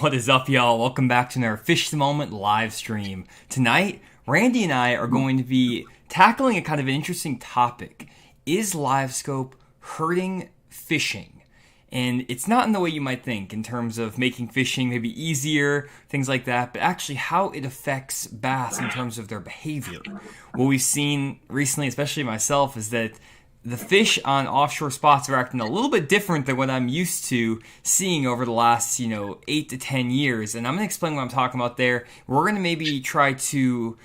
What is up, y'all? Welcome back to another Fish the Moment live stream. Tonight, Randy and I are going to be tackling a kind of an interesting topic. Is Livescope hurting fishing? And it's not in the way you might think, in terms of making fishing maybe easier, things like that, but actually how it affects bass in terms of their behavior. What we've seen recently, especially myself, is that the fish on offshore spots are acting a little bit different than what I'm used to seeing over the last, 8 to 10 years. And I'm going to explain what I'm talking about there. We're going to maybe try to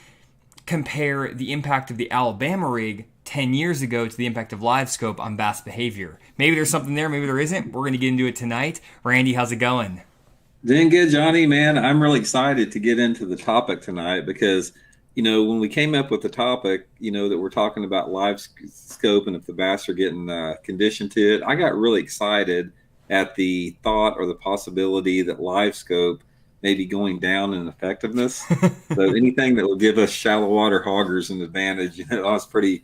compare the impact of the Alabama rig 10 years ago to the impact of Livescope on bass behavior. Maybe there's something there, maybe there isn't. We're going to get into it tonight. Randy, how's it going? Doing good, Johnny, man. I'm really excited to get into the topic tonight because, when we came up with the topic, that we're talking about live scope and if the bass are getting conditioned to it, I got really excited at the thought or the possibility that live scope may be going down in effectiveness. So anything that will give us shallow water hoggers an advantage, I was pretty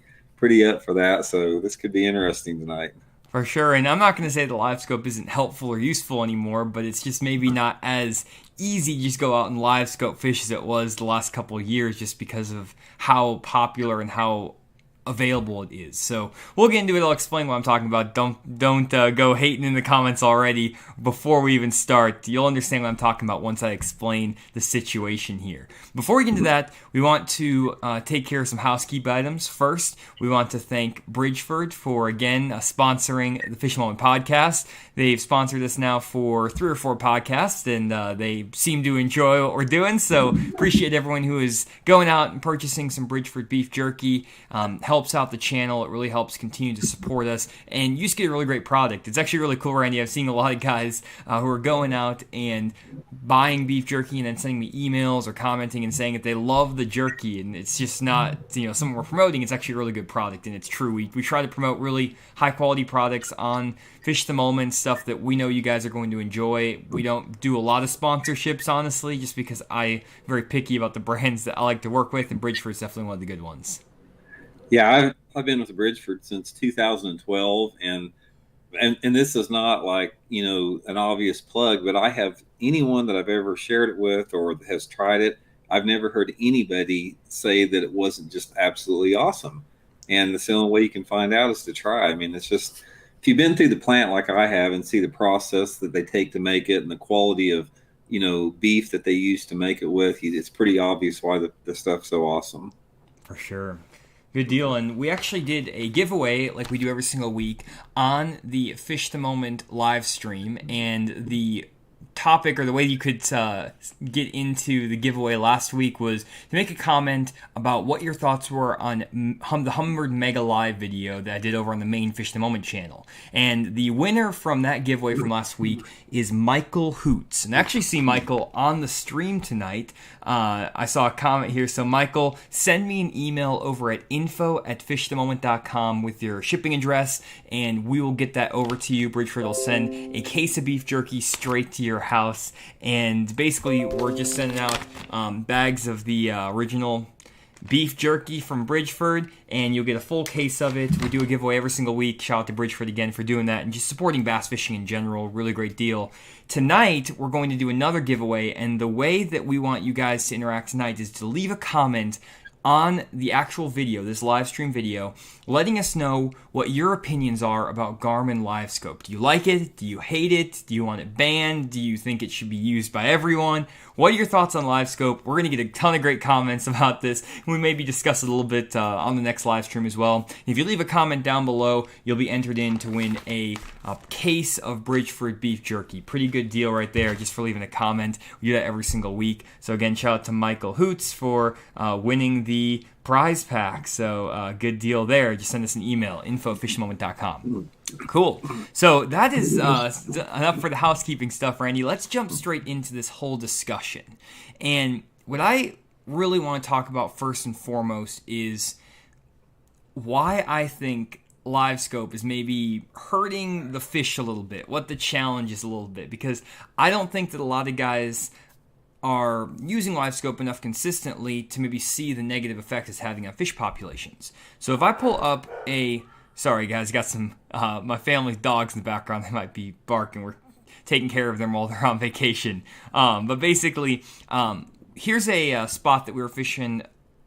up for that. So this could be interesting tonight. For sure, and I'm not going to say the Livescope isn't helpful or useful anymore, but it's just maybe not as easy to just go out and Livescope fish as it was the last couple of years just because of how popular and how available it is. So we'll get into it. I'll explain what I'm talking about. Don't go hating in the comments already before we even start. You'll understand what I'm talking about once I explain the situation here. Before we get into that, we want to take care of some housekeeping items. First, we want to thank Bridgeford for again sponsoring the Fish Moment podcast. They've sponsored us now for 3 or 4 podcasts, and they seem to enjoy what we're doing. So appreciate everyone who is going out and purchasing some Bridgeford beef jerky. Helps out the channel. It really helps continue to support us, and you just get a really great product. It's actually really cool, Randy. I've seen a lot of guys who are going out and buying beef jerky and then sending me emails or commenting and saying that they love the jerky, and it's just not something we're promoting. It's actually a really good product, and it's true. We try to promote really high quality products on Fish the Moment, stuff that we know you guys are going to enjoy. We don't do a lot of sponsorships, honestly, just because I'm very picky about the brands that I like to work with, and Bridgeford's definitely one of the good ones. Yeah, I've been with Bridgeford since 2012, and this is not like an obvious plug, but I have anyone that I've ever shared it with or has tried it. I've never heard anybody say that it wasn't just absolutely awesome, and that's the only way you can find out is to try. I mean, it's just if you've been through the plant like I have and see the process that they take to make it and the quality of beef that they use to make it with, it's pretty obvious why the stuff's so awesome. For sure. Good deal, and we actually did a giveaway like we do every single week on the Fish the Moment live stream, and the topic or the way you could get into the giveaway last week was to make a comment about what your thoughts were on the Humminbird Mega Live video that I did over on the main Fish the Moment channel. And the winner from that giveaway from last week is Michael Hoots. And I actually see Michael on the stream tonight. I saw a comment here. So Michael, send me an email over at info@fishthemoment.com with your shipping address, and we will get that over to you. Bridgeford will send a case of beef jerky straight to your house, and basically we're just sending out bags of the original beef jerky from Bridgeford, and you'll get a full case of it. We do a giveaway every single week. Shout out to Bridgeford again for doing that and just supporting bass fishing in general. Really great deal. Tonight we're going to do another giveaway, and the way that we want you guys to interact tonight is to leave a comment on the actual video, this live stream video, letting us know what your opinions are about Garmin Livescope. Do you like it? Do you hate it? Do you want it banned? Do you think it should be used by everyone? What are your thoughts on Livescope? We're going to get a ton of great comments about this. We maybe discuss it a little bit on the next live stream as well. If you leave a comment down below, you'll be entered in to win a case of Bridgeford beef jerky. Pretty good deal right there just for leaving a comment. We do that every single week. So again, shout out to Michael Hoots for winning the prize pack. So good deal there. Just send us an email, info@fishmoment.com. Cool. So that is enough for the housekeeping stuff, Randy. Let's jump straight into this whole discussion. And what I really want to talk about first and foremost is why I think Livescope is maybe hurting the fish a little bit, what the challenge is a little bit, because I don't think that a lot of guys are using Livescope enough consistently to maybe see the negative effect it's having on fish populations. So if I pull up sorry guys, got some my family's dogs in the background. They might be barking. We're taking care of them while they're on vacation. But basically, here's a spot that we were fishing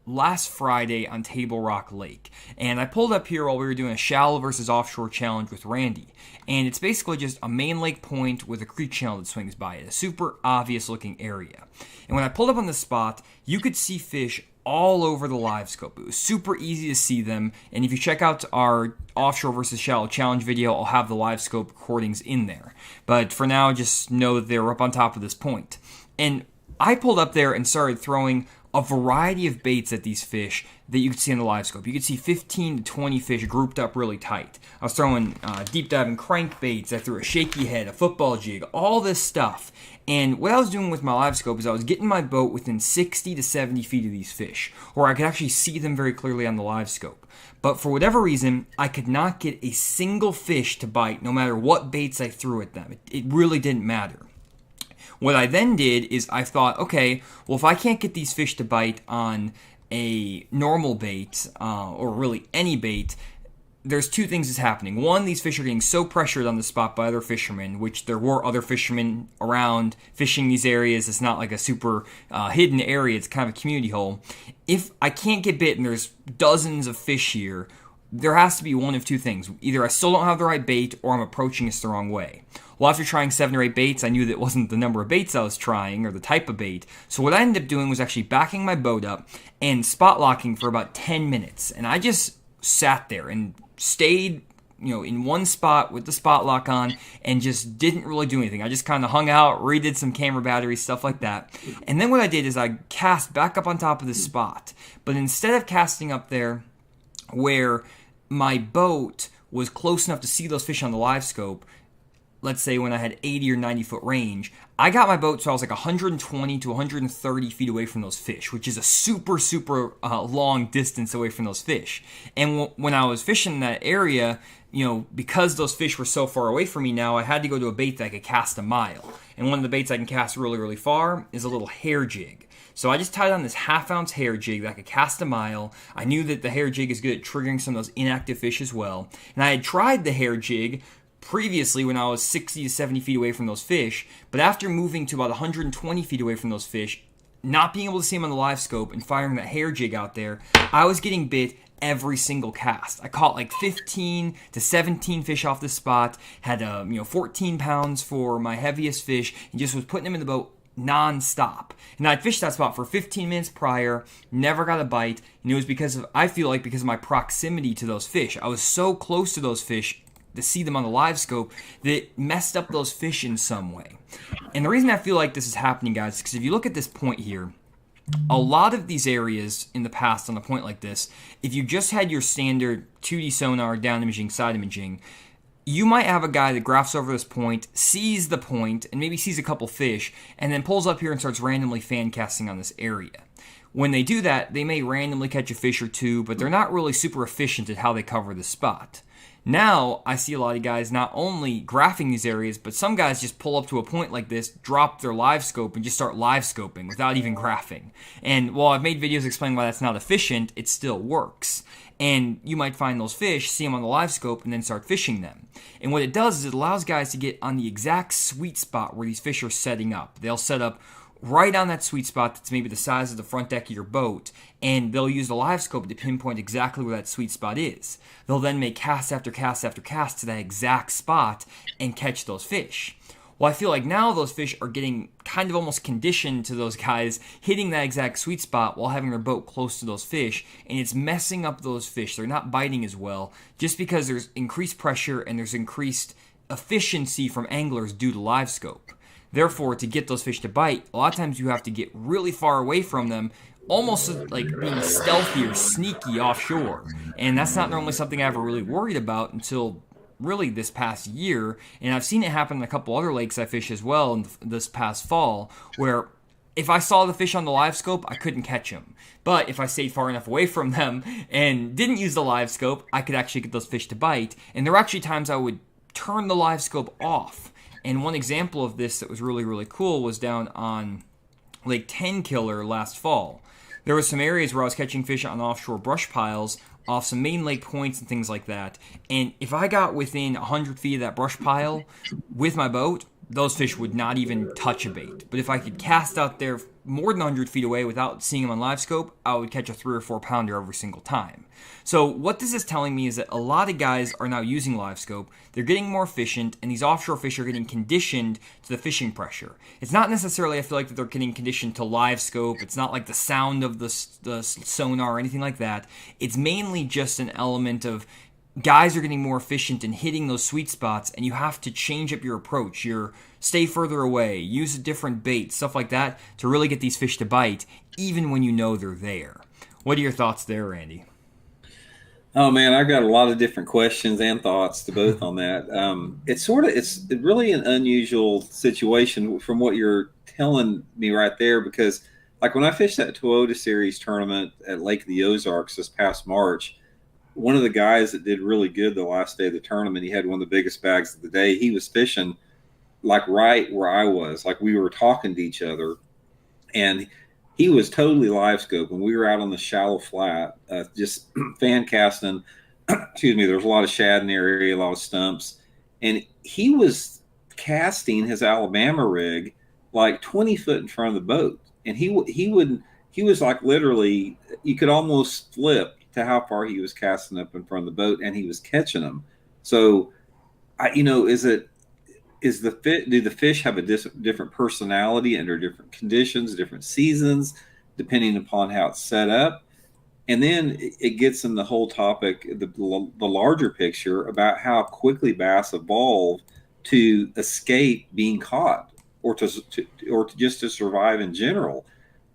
last Friday on Table Rock Lake. And I pulled up here while we were doing a shallow versus offshore challenge with Randy. And it's basically just a main lake point with a creek channel that swings by it. A super obvious looking area. And when I pulled up on this spot, you could see fish all over the Livescope. It was super easy to see them. And if you check out our offshore versus shallow challenge video, I'll have the Livescope recordings in there. But for now, just know that they're up on top of this point. And I pulled up there and started throwing a variety of baits at these fish that you could see on the Livescope. You could see 15 to 20 fish grouped up really tight. I was throwing deep diving crankbaits. I threw a shaky head, a football jig, all this stuff. And what I was doing with my Livescope is I was getting my boat within 60 to 70 feet of these fish, where I could actually see them very clearly on the Livescope. But for whatever reason, I could not get a single fish to bite, no matter what baits I threw at them. It really didn't matter. What I then did is I thought, okay, well, if I can't get these fish to bite on a normal bait, or really any bait, there's two things that's happening. One, these fish are getting so pressured on the spot by other fishermen, which there were other fishermen around fishing these areas. It's not like a super hidden area. It's kind of a community hole. If I can't get bit and there's dozens of fish here, there has to be one of two things. Either I still don't have the right bait or I'm approaching this the wrong way. Well, after trying 7 or 8 baits, I knew that wasn't the number of baits I was trying or the type of bait. So what I ended up doing was actually backing my boat up and spot locking for about 10 minutes. And I just sat there and stayed, in one spot with the spot lock on and just didn't really do anything. I just kind of hung out, redid some camera batteries, stuff like that. And then what I did is I cast back up on top of this spot. But instead of casting up there where my boat was close enough to see those fish on the Livescope, let's say when I had 80 or 90 foot range, I got my boat so I was like 120 to 130 feet away from those fish, which is a super, super long distance away from those fish. And when I was fishing in that area, because those fish were so far away from me now, I had to go to a bait that I could cast a mile. And one of the baits I can cast really, really far is a little hair jig. So I just tied on this half-ounce hair jig that I could cast a mile. I knew that the hair jig is good at triggering some of those inactive fish as well. And I had tried the hair jig previously when I was 60 to 70 feet away from those fish, but after moving to about 120 feet away from those fish, not being able to see them on the Livescope and firing that hair jig out there, I was getting bit every single cast. I caught like 15 to 17 fish off the spot, had 14 pounds for my heaviest fish, and just was putting them in the boat non-stop. And I'd fished that spot for 15 minutes prior, never got a bite, and it was because of my proximity to those fish. I was so close to those fish to see them on the Livescope that it messed up those fish in some way. And the reason I feel like this is happening, guys, is because if you look at this point here, a lot of these areas in the past on a point like this, if you just had your standard 2D sonar, down imaging, side imaging, you might have a guy that graphs over this point, sees the point, and maybe sees a couple fish, and then pulls up here and starts randomly fan casting on this area. When they do that, they may randomly catch a fish or two, but they're not really super efficient at how they cover the spot. Now, I see a lot of guys not only graphing these areas, but some guys just pull up to a point like this, drop their Livescope, and just start Livescoping without even graphing. And while I've made videos explaining why that's not efficient, it still works. And you might find those fish, see them on the Livescope, and then start fishing them. And what it does is it allows guys to get on the exact sweet spot where these fish are setting up. They'll set up right on that sweet spot that's maybe the size of the front deck of your boat, and they'll use the Livescope to pinpoint exactly where that sweet spot is. They'll then make cast after cast after cast to that exact spot and catch those fish. Well, I feel like now those fish are getting kind of almost conditioned to those guys hitting that exact sweet spot while having their boat close to those fish, and it's messing up those fish. They're not biting as well just because there's increased pressure and there's increased efficiency from anglers due to Livescope. Therefore, to get those fish to bite, a lot of times you have to get really far away from them, almost like being stealthy or sneaky offshore. And that's not normally something I ever really worried about until really this past year. And I've seen it happen in a couple other lakes I fish as well in this past fall, where if I saw the fish on the Livescope, I couldn't catch them. But if I stayed far enough away from them and didn't use the Livescope, I could actually get those fish to bite. And there were actually times I would turn the Livescope off. And one example of this that was really, really cool was down on Lake 10 Killer last fall. There were some areas where I was catching fish on offshore brush piles off some main lake points and things like that. And if I got within 100 feet of that brush pile with my boat, those fish would not even touch a bait. But if I could cast out there more than 100 feet away without seeing them on Livescope, I would catch a 3 or 4 pounder every single time. So what this is telling me is that a lot of guys are now using Livescope. They're getting more efficient, and these offshore fish are getting conditioned to the fishing pressure. It's not necessarily, I feel like, that they're getting conditioned to Livescope. It's not like the sound of the sonar or anything like that. It's mainly just an element of guys are getting more efficient in hitting those sweet spots, and you have to change up your approach. Stay further away, use a different bait, stuff like that, to really get these fish to bite, even when you know they're there. What are your thoughts there, Randy? Oh man, I've got a lot of different questions and thoughts to both on that. It's really an unusual situation from what you're telling me right there, because like when I fished that Toyota Series tournament at Lake of the Ozarks this past March, one of the guys that did really good the last day of the tournament, he had one of the biggest bags of the day. He was fishing like right where I was, like we were talking to each other, and he was totally live scope. And we were out on the shallow flat, just fan casting. Excuse me. There was a lot of shad in the area, a lot of stumps, and he was casting his Alabama rig like 20 foot in front of the boat, and he was like literally, you could almost flip to how far he was casting up in front of the boat, and he was catching them. So, do the fish have a different personality under different conditions, different seasons, depending upon how it's set up? And then it gets in the whole topic, the larger picture about how quickly bass evolve to escape being caught, or to just to survive in general.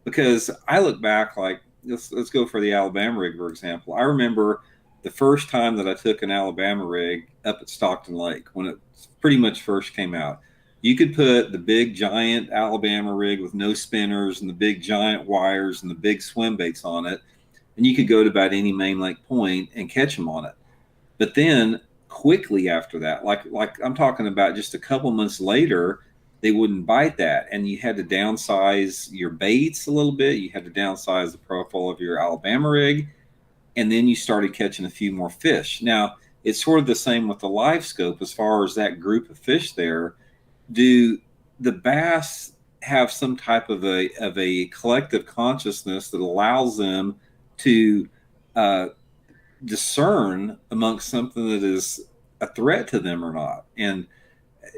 Because I look back, like, let's go for the Alabama rig, for example. I remember the first time that I took an Alabama rig up at Stockton Lake, when it pretty much first came out. You could put the big giant Alabama rig with no spinners and the big giant wires and the big swim baits on it, and you could go to about any main lake point and catch them on it. But then quickly after that, like I'm talking about just a couple months later, they wouldn't bite that, and you had to downsize your baits a little bit. You had to downsize the profile of your Alabama rig, and then you started catching a few more fish. Now, it's sort of the same with the live scope as far as that group of fish there. Do the bass have some type of a collective consciousness that allows them to discern amongst something that is a threat to them or not? And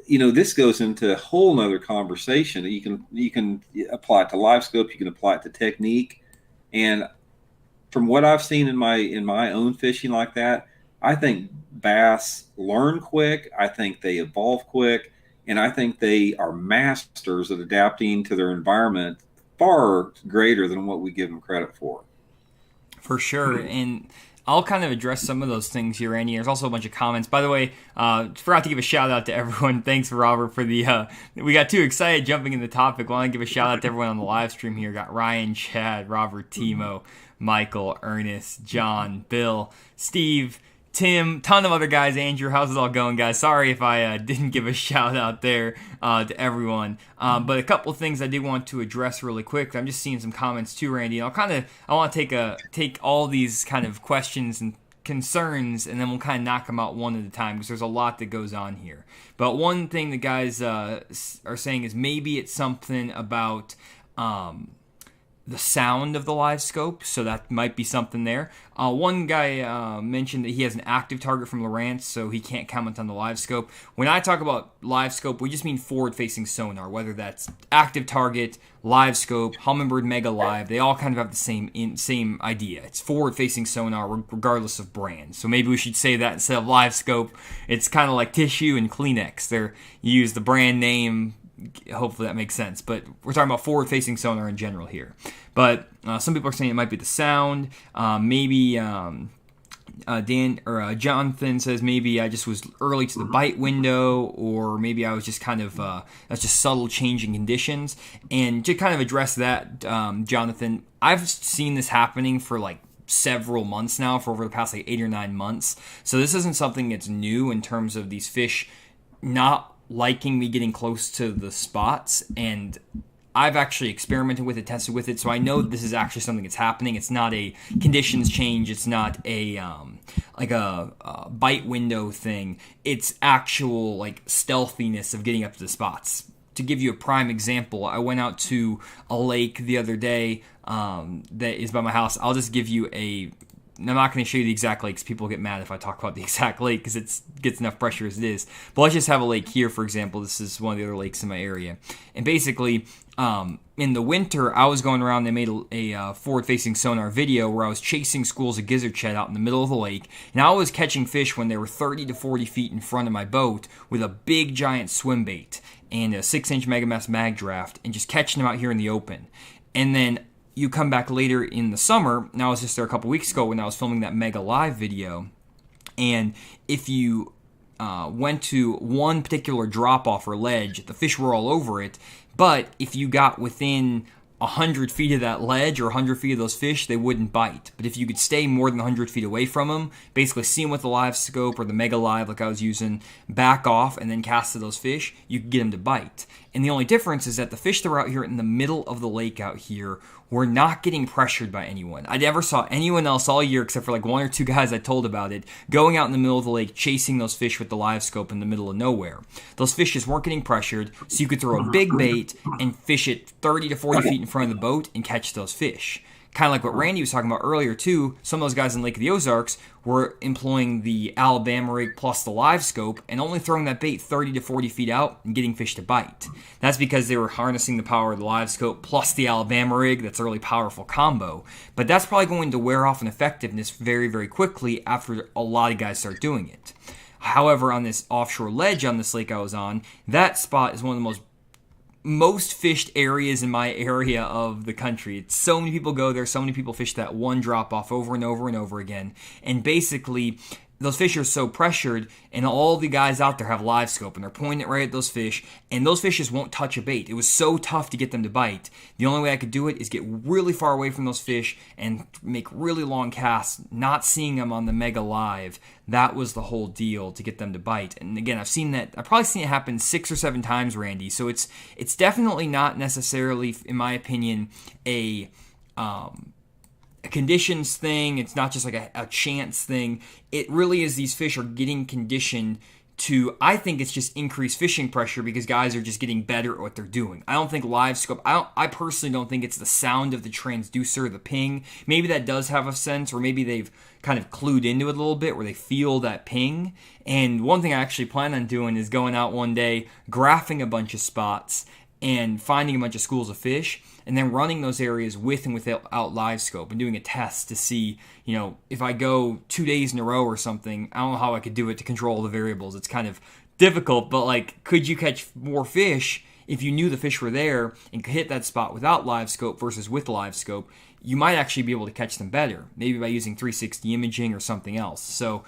this goes into a whole nother conversation. You can apply it to live scope, you can apply it to technique. And from what I've seen in my own fishing like that, I think bass learn quick. I think they evolve quick. And I think they are masters at adapting to their environment far greater than what we give them credit for. For sure. And I'll kind of address some of those things here, Randy. There's also a bunch of comments. By the way, forgot to give a shout out to everyone. Thanks, Robert, for the. We got too excited jumping in the topic. Want to give a shout out to everyone on the live stream here. Got Ryan, Chad, Robert, Timo, Michael, Ernest, John, Bill, Steve, Tim, ton of other guys. Andrew, how's it all going, guys? Sorry if I didn't give a shout out there to everyone. But a couple of things I did want to address really quick. I'm just seeing some comments too, Randy. I want to take all these kind of questions and concerns, and then we'll kind of knock them out one at a time, because there's a lot that goes on here. But one thing the guys are saying is maybe it's something about the sound of the live scope, so that might be something there. One guy mentioned that he has an active target from Rant, so he can't comment on the live scope. When I talk about live scope, we just mean forward-facing sonar, whether that's active target, live scope, Humminbird Mega Live. They all kind of have the same idea. It's forward-facing sonar regardless of brand. So maybe we should say that instead of live scope. It's kind of like Tissue and Kleenex. You use the brand name. Hopefully that makes sense, but we're talking about forward-facing sonar in general here. But some people are saying it might be the sound. Maybe Jonathan says maybe I just was early to the bite window, or maybe I was just kind of that's just subtle change in conditions. And to kind of address that, Jonathan, I've seen this happening for like several months now, for over the past like 8 or 9 months. So this isn't something that's new in terms of these fish not liking me getting close to the spots. And I've actually experimented with it, tested with it, so I know this is actually something that's happening. It's not a conditions change. It's not a like a bite window thing. It's actual like stealthiness of getting up to the spots. To give you a prime example, I went out to a lake the other day that is by my house. I'll just give you I'm not going to show you the exact lake because people get mad if I talk about the exact lake because it gets enough pressure as it is. But let's just have a lake here, for example. This is one of the other lakes in my area. And basically, in the winter, I was going around. They made a forward-facing sonar video where I was chasing schools of gizzard shad out in the middle of the lake. And I was catching fish when they were 30 to 40 feet in front of my boat with a big, giant swim bait and a 6-inch Megamass mag draft and just catching them out here in the open. And then you come back later in the summer, and I was just there a couple weeks ago when I was filming that Mega Live video, and if you went to one particular drop-off or ledge, the fish were all over it, but if you got within 100 feet of that ledge or 100 feet of those fish, they wouldn't bite. But if you could stay more than 100 feet away from them, basically see them with the Livescope or the Mega Live like I was using, back off and then cast to those fish, you could get them to bite. And the only difference is that the fish that were out here in the middle of the lake out here were not getting pressured by anyone. I never saw anyone else all year except for like one or two guys I told about it going out in the middle of the lake chasing those fish with the Livescope in the middle of nowhere. Those fish just weren't getting pressured, so you could throw a big bait and fish it 30 to 40 feet in front of the boat and catch those fish. Kind of like what Randy was talking about earlier too, some of those guys in Lake of the Ozarks were employing the Alabama rig plus the Livescope and only throwing that bait 30 to 40 feet out and getting fish to bite. That's because they were harnessing the power of the Livescope plus the Alabama rig. That's a really powerful combo. But that's probably going to wear off in effectiveness very, very quickly after a lot of guys start doing it. However, on this offshore ledge on this lake I was on, that spot is one of the most fished areas in my area of the country. It's so many people go there, so many people fish that one drop off over and over and over again. And basically, those fish are so pressured, and all the guys out there have Livescope, and they're pointing it right at those fish, and those fish just won't touch a bait. It was so tough to get them to bite. The only way I could do it is get really far away from those fish and make really long casts, not seeing them on the Mega Live. That was the whole deal to get them to bite. And again, I've probably seen it happen 6 or 7 times, Randy. So it's definitely not necessarily, in my opinion, a conditions thing. It's not just like a chance thing. It really is these fish are getting conditioned to, I think it's just increased fishing pressure because guys are just getting better at what they're doing. I don't think Livescope, I personally don't think it's the sound of the transducer, the ping. Maybe that does have a sense, or maybe they've kind of clued into it a little bit where they feel that ping. And one thing I actually plan on doing is going out one day, graphing a bunch of spots and finding a bunch of schools of fish, and then running those areas with and without Livescope and doing a test to see, if I go 2 days in a row or something, I don't know how I could do it to control the variables. It's kind of difficult, but like, could you catch more fish if you knew the fish were there and could hit that spot without Livescope versus with Livescope? You might actually be able to catch them better, maybe by using 360 imaging or something else. So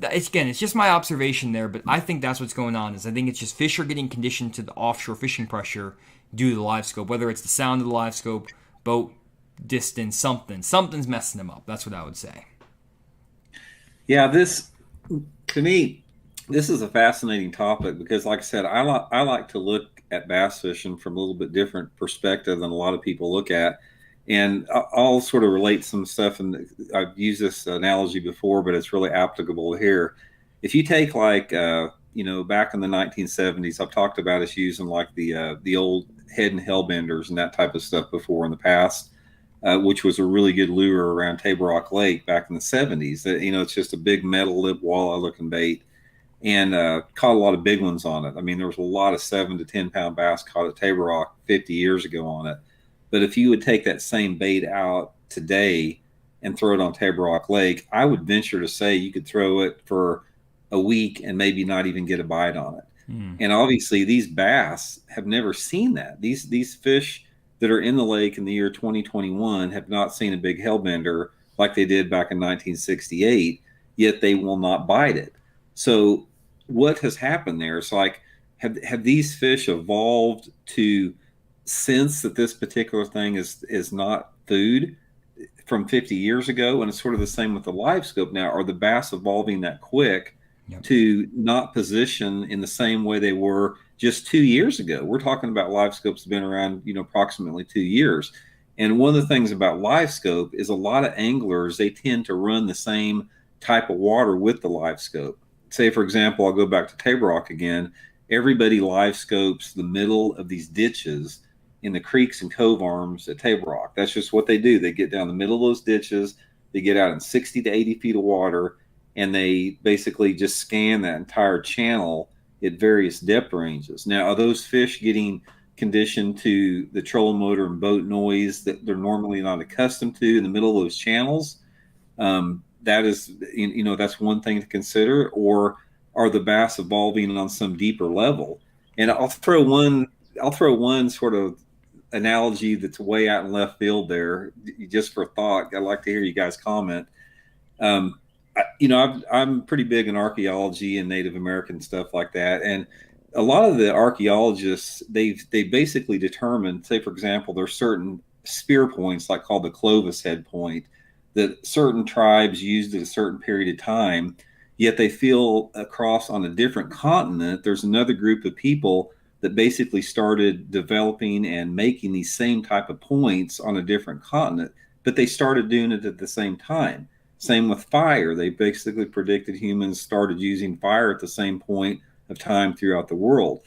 it's just my observation there, but I think that's what's going on. I think it's just fish are getting conditioned to the offshore fishing pressure due to the Livescope, whether it's the sound of the Livescope, boat distance, something's messing them up. That's what I would say. Yeah, to me, this is a fascinating topic because, like I said, I like to look at bass fishing from a little bit different perspective than a lot of people look at. And I'll sort of relate some stuff, and I've used this analogy before, but it's really applicable here. If you take back in the 1970s, I've talked about us using like the old head and Hellbenders and that type of stuff before in the past, which was a really good lure around Table Rock Lake back in the 70s. It's just a big metal lip walleye looking bait, and caught a lot of big ones on it. I mean, there was a lot of 7 to 10 pound bass caught at Table Rock 50 years ago on it. But if you would take that same bait out today and throw it on Table Rock Lake, I would venture to say you could throw it for a week and maybe not even get a bite on it. And obviously these bass have never seen that. These fish that are in the lake in the year 2021 have not seen a big Hellbender like they did back in 1968, yet they will not bite it. So what has happened there? It's like, have these fish evolved to sense that this particular thing is not food from 50 years ago? And it's sort of the same with the Livescope now. Are the bass evolving that quick to not position in the same way they were just 2 years ago. We're talking about Livescope's been around, approximately 2 years. And one of the things about Livescope is a lot of anglers, they tend to run the same type of water with the Livescope. Say, for example, I'll go back to Table Rock again. Everybody Livescopes the middle of these ditches in the creeks and cove arms at Table Rock. That's just what they do. They get down the middle of those ditches, they get out in 60 to 80 feet of water, and they basically just scan that entire channel at various depth ranges. Now, are those fish getting conditioned to the trolling motor and boat noise that they're normally not accustomed to in the middle of those channels? That is, that's one thing to consider. Or are the bass evolving on some deeper level? And I'll throw one sort of analogy that's way out in left field there, just for thought. I'd like to hear you guys comment. I'm pretty big in archaeology and Native American stuff like that, and a lot of the archaeologists, they basically determined, say for example, there's certain spear points, like called the Clovis head point, that certain tribes used at a certain period of time. Yet they feel across on a different continent, there's another group of people that basically started developing and making these same type of points on a different continent, but they started doing it at the same time. Same with fire. They basically predicted humans started using fire at the same point of time throughout the world.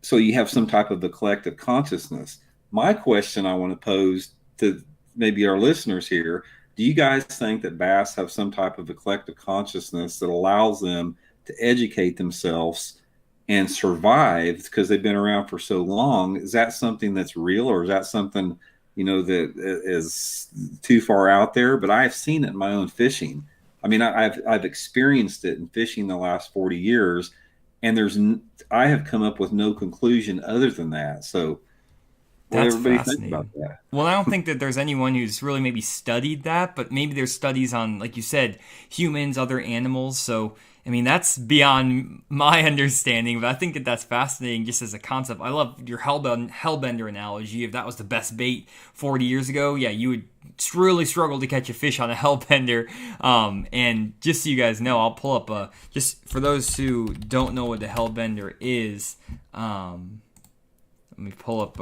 So you have some type of a collective consciousness. My question I want to pose to maybe our listeners here, do you guys think that bass have some type of a collective consciousness that allows them to educate themselves and survive because they've been around for so long? Is that something that's real, or is that something that is too far out there? But I've seen it in my own fishing. I mean, I've experienced it in fishing the last 40 years, and I have come up with no conclusion other than that. So what That's everybody fascinating. think about that? Well, I don't think that there's anyone who's really maybe studied that, but maybe there's studies on, like you said, humans, other animals. So, I mean, that's beyond my understanding, but I think that that's fascinating just as a concept. I love your Hellbender analogy. If that was the best bait 40 years ago, yeah, you would really struggle to catch a fish on a Hellbender. And just so you guys know, I'll pull up, just for those who don't know what the Hellbender is, let me pull up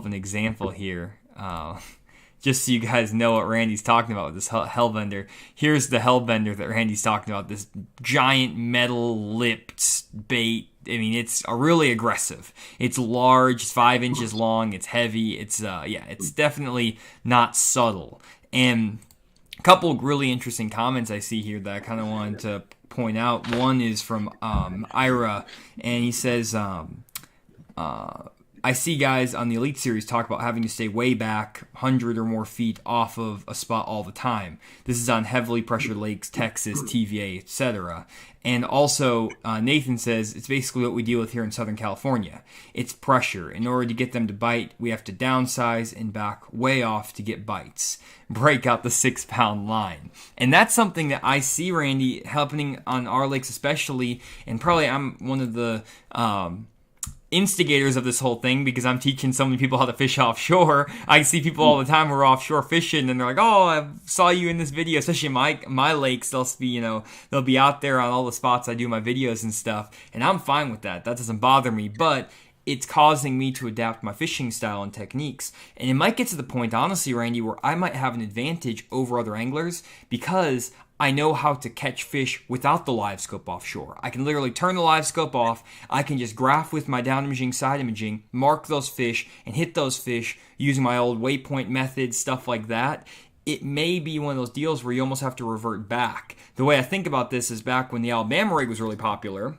an example here, just so you guys know what Randy's talking about with this Hellbender. Here's the Hellbender that Randy's talking about, this giant metal-lipped bait. I mean, it's really aggressive. It's large, it's 5 inches long, it's heavy, it's definitely not subtle. And a couple of really interesting comments I see here that I kind of wanted to point out. One is from Ira, and he says, I see guys on the Elite Series talk about having to stay way back, 100 or more feet off of a spot all the time. This is on heavily pressured lakes, Texas, TVA, etc. And also, Nathan says, it's basically what we deal with here in Southern California. It's pressure. In order to get them to bite, we have to downsize and back way off to get bites. Break out the 6-pound line. And that's something that I see, Randy, happening on our lakes especially, and probably I'm one of the instigators of this whole thing because I'm teaching so many people how to fish offshore. I see people all the time who are offshore fishing and they're like, oh, I saw you in this video, especially in my lakes. They'll be out there on all the spots I do my videos and stuff, and I'm fine with that. That doesn't bother me, but it's causing me to adapt my fishing style and techniques. And it might get to the point, honestly, Randy, where I might have an advantage over other anglers because I know how to catch fish without the Livescope offshore. I can literally turn the Livescope off. I can just graph with my down imaging, side imaging, mark those fish, and hit those fish using my old waypoint method, stuff like that. It may be one of those deals where you almost have to revert back. The way I think about this is back when the Alabama rig was really popular,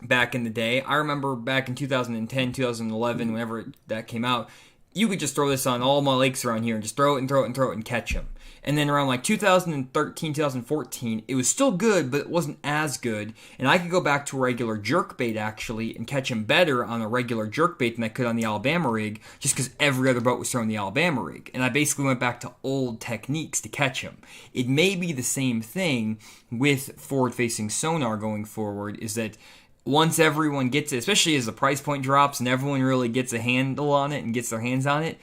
back in the day. I remember back in 2010, 2011, whenever that came out, you could just throw this on all my lakes around here and just throw it and catch them. And then around like 2013, 2014, it was still good, but it wasn't as good. And I could go back to a regular jerkbait actually and catch them better on a regular jerkbait than I could on the Alabama rig, just because every other boat was throwing the Alabama rig. And I basically went back to old techniques to catch them. It may be the same thing with forward-facing sonar going forward, is that once everyone gets it, especially as the price point drops and everyone really gets a handle on it and gets their hands on it,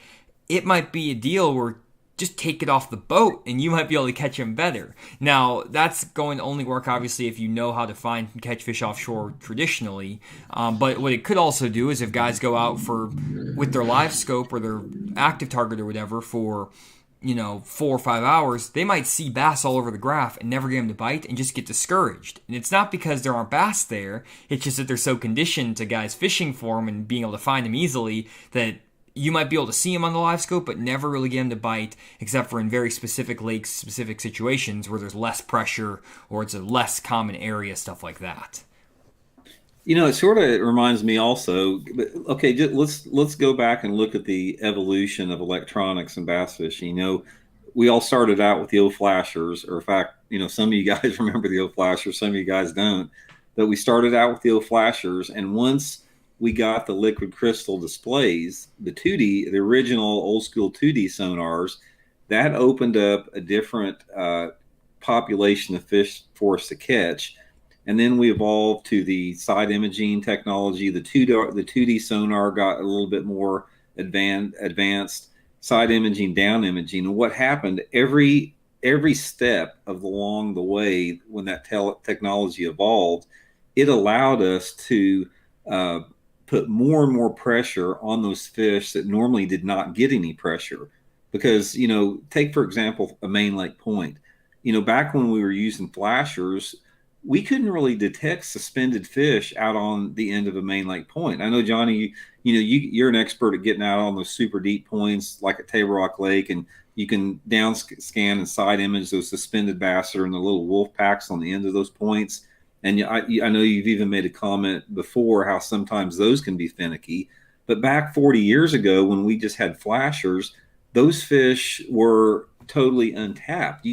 it might be a deal where just take it off the boat and you might be able to catch them better. Now, that's going to only work, obviously, if you know how to find and catch fish offshore traditionally. But what it could also do is if guys go out with their live scope or their active target or whatever for 4 or 5 hours, they might see bass all over the graph and never get them to bite and just get discouraged. And it's not because there aren't bass there. It's just that they're so conditioned to guys fishing for them and being able to find them easily that you might be able to see them on the live scope, but never really get them to bite, except for in very specific lakes, specific situations where there's less pressure or it's a less common area, stuff like that. It sort of reminds me also. Okay, let's go back and look at the evolution of electronics and bass fishing. We all started out with the old flashers, or in fact, some of you guys remember the old flashers, some of you guys don't. But we started out with the old flashers, and once we got the liquid crystal displays, the original old school 2D sonars, that opened up a different population of fish for us to catch. And then we evolved to the side imaging technology. The 2D sonar got a little bit more advanced, side imaging, down imaging. And what happened, every step along the way when that technology evolved, it allowed us to put more and more pressure on those fish that normally did not get any pressure. Because, take, for example, a main lake point. Back when we were using flashers, we couldn't really detect suspended fish out on the end of a main lake point. I know, Johnny, you're an expert at getting out on those super deep points like at Table Rock Lake, and you can down scan and side image those suspended bass that are in the little wolf packs on the end of those points. And I know you've even made a comment before how sometimes those can be finicky. But back 40 years ago, when we just had flashers, those fish were totally untapped.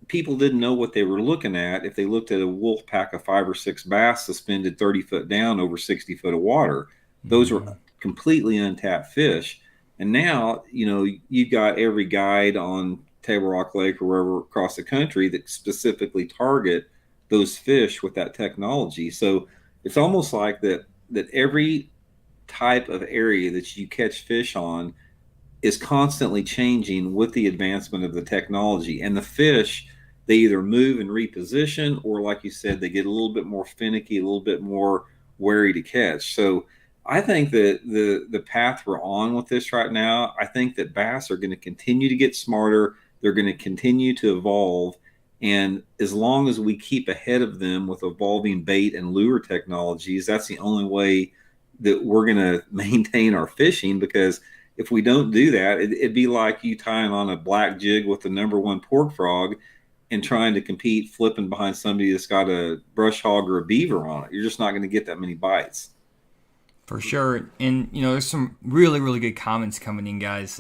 People didn't know what they were looking at if they looked at a wolf pack of 5 or 6 bass suspended 30 foot down over 60 foot of water. Those were completely untapped fish. And now, you've got every guide on Table Rock Lake or wherever across the country that specifically target those fish with that technology. So it's almost like that every type of area that you catch fish on is constantly changing with the advancement of the technology. And the fish, they either move and reposition, or like you said, they get a little bit more finicky, a little bit more wary to catch. So I think that the path we're on with this right now, I think that bass are going to continue to get smarter. They're going to continue to evolve. And as long as we keep ahead of them with evolving bait and lure technologies, that's the only way that we're going to maintain our fishing. Because if we don't do that, it'd be like you tying on a black jig with the number one pork frog and trying to compete flipping behind somebody that's got a brush hog or a beaver on it. You're just not going to get that many bites. For sure. And, there's some really, really good comments coming in, guys.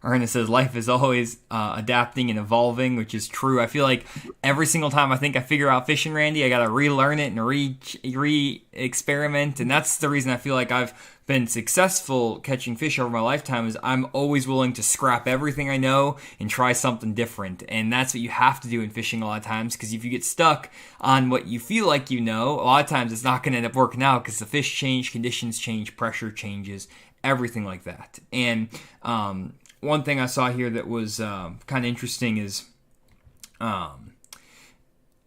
Ernest says, life is always adapting and evolving, which is true. I feel like every single time I think I figure out fishing, Randy, I got to relearn it and re-experiment. And that's the reason I feel like I've been successful catching fish over my lifetime, is I'm always willing to scrap everything I know and try something different. And that's what you have to do in fishing a lot of times, because if you get stuck on what you feel like a lot of times it's not going to end up working out, because the fish change, conditions change, pressure changes, everything like that. And one thing I saw here that was kind of interesting is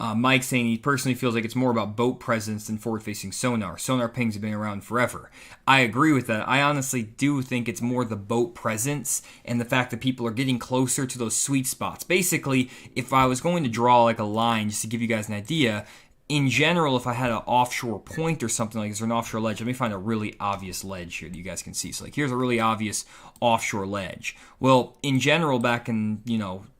Mike saying he personally feels like it's more about boat presence than forward-facing sonar. Sonar pings have been around forever. I agree with that. I honestly do think it's more the boat presence and the fact that people are getting closer to those sweet spots. Basically, if I was going to draw like a line, just to give you guys an idea, in general, if I had an offshore point or something like this, or an offshore ledge, let me find a really obvious ledge here that you guys can see. So like, here's a really obvious offshore ledge. Well, in general, back in,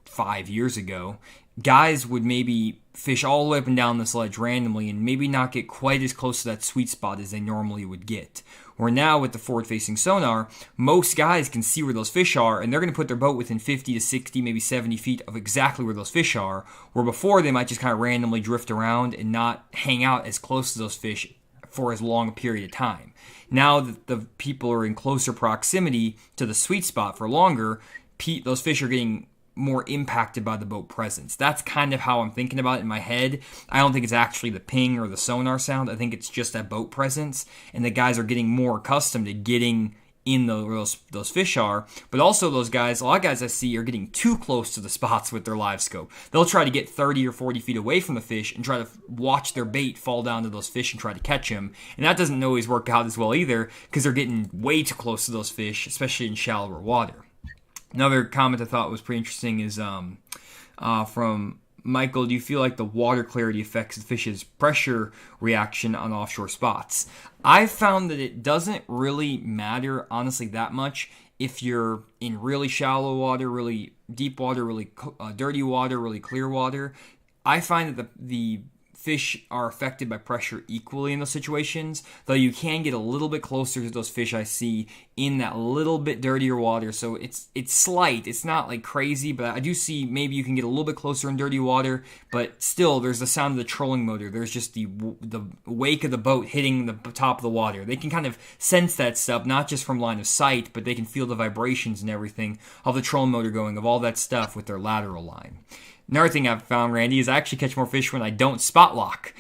5 years ago, guys would maybe fish all the way up and down this ledge randomly and maybe not get quite as close to that sweet spot as they normally would get. Where now with the forward-facing sonar, most guys can see where those fish are, and they're going to put their boat within 50 to 60, maybe 70 feet of exactly where those fish are, where before they might just kind of randomly drift around and not hang out as close to those fish for as long a period of time. Now that the people are in closer proximity to the sweet spot for longer, those fish are getting more impacted by the boat presence. That's kind of how I'm thinking about it in my head. I don't think it's actually the ping or the sonar sound. I think it's just that boat presence, and the guys are getting more accustomed to getting in those fish are, but also a lot of guys I see are getting too close to the spots with their live scope. They'll try to get 30 or 40 feet away from the fish and try to watch their bait fall down to those fish and try to catch them, and that doesn't always work out as well either because they're getting way too close to those fish, especially in shallower water. Another comment I thought was pretty interesting is from Michael, do you feel like the water clarity affects the fish's pressure reaction on offshore spots? I've found that it doesn't really matter, honestly, that much if you're in really shallow water, really deep water, really dirty water, really clear water. I find that the fish are affected by pressure equally in those situations, though you can get a little bit closer to those fish I see in that little bit dirtier water. So it's slight. It's not like crazy, but I do see maybe you can get a little bit closer in dirty water, but still there's the sound of the trolling motor. There's just the wake of the boat hitting the top of the water. They can kind of sense that stuff, not just from line of sight, but they can feel the vibrations and everything of the trolling motor going, of all that stuff with their lateral line. Another thing I've found, Randy, is I actually catch more fish when I don't spot lock.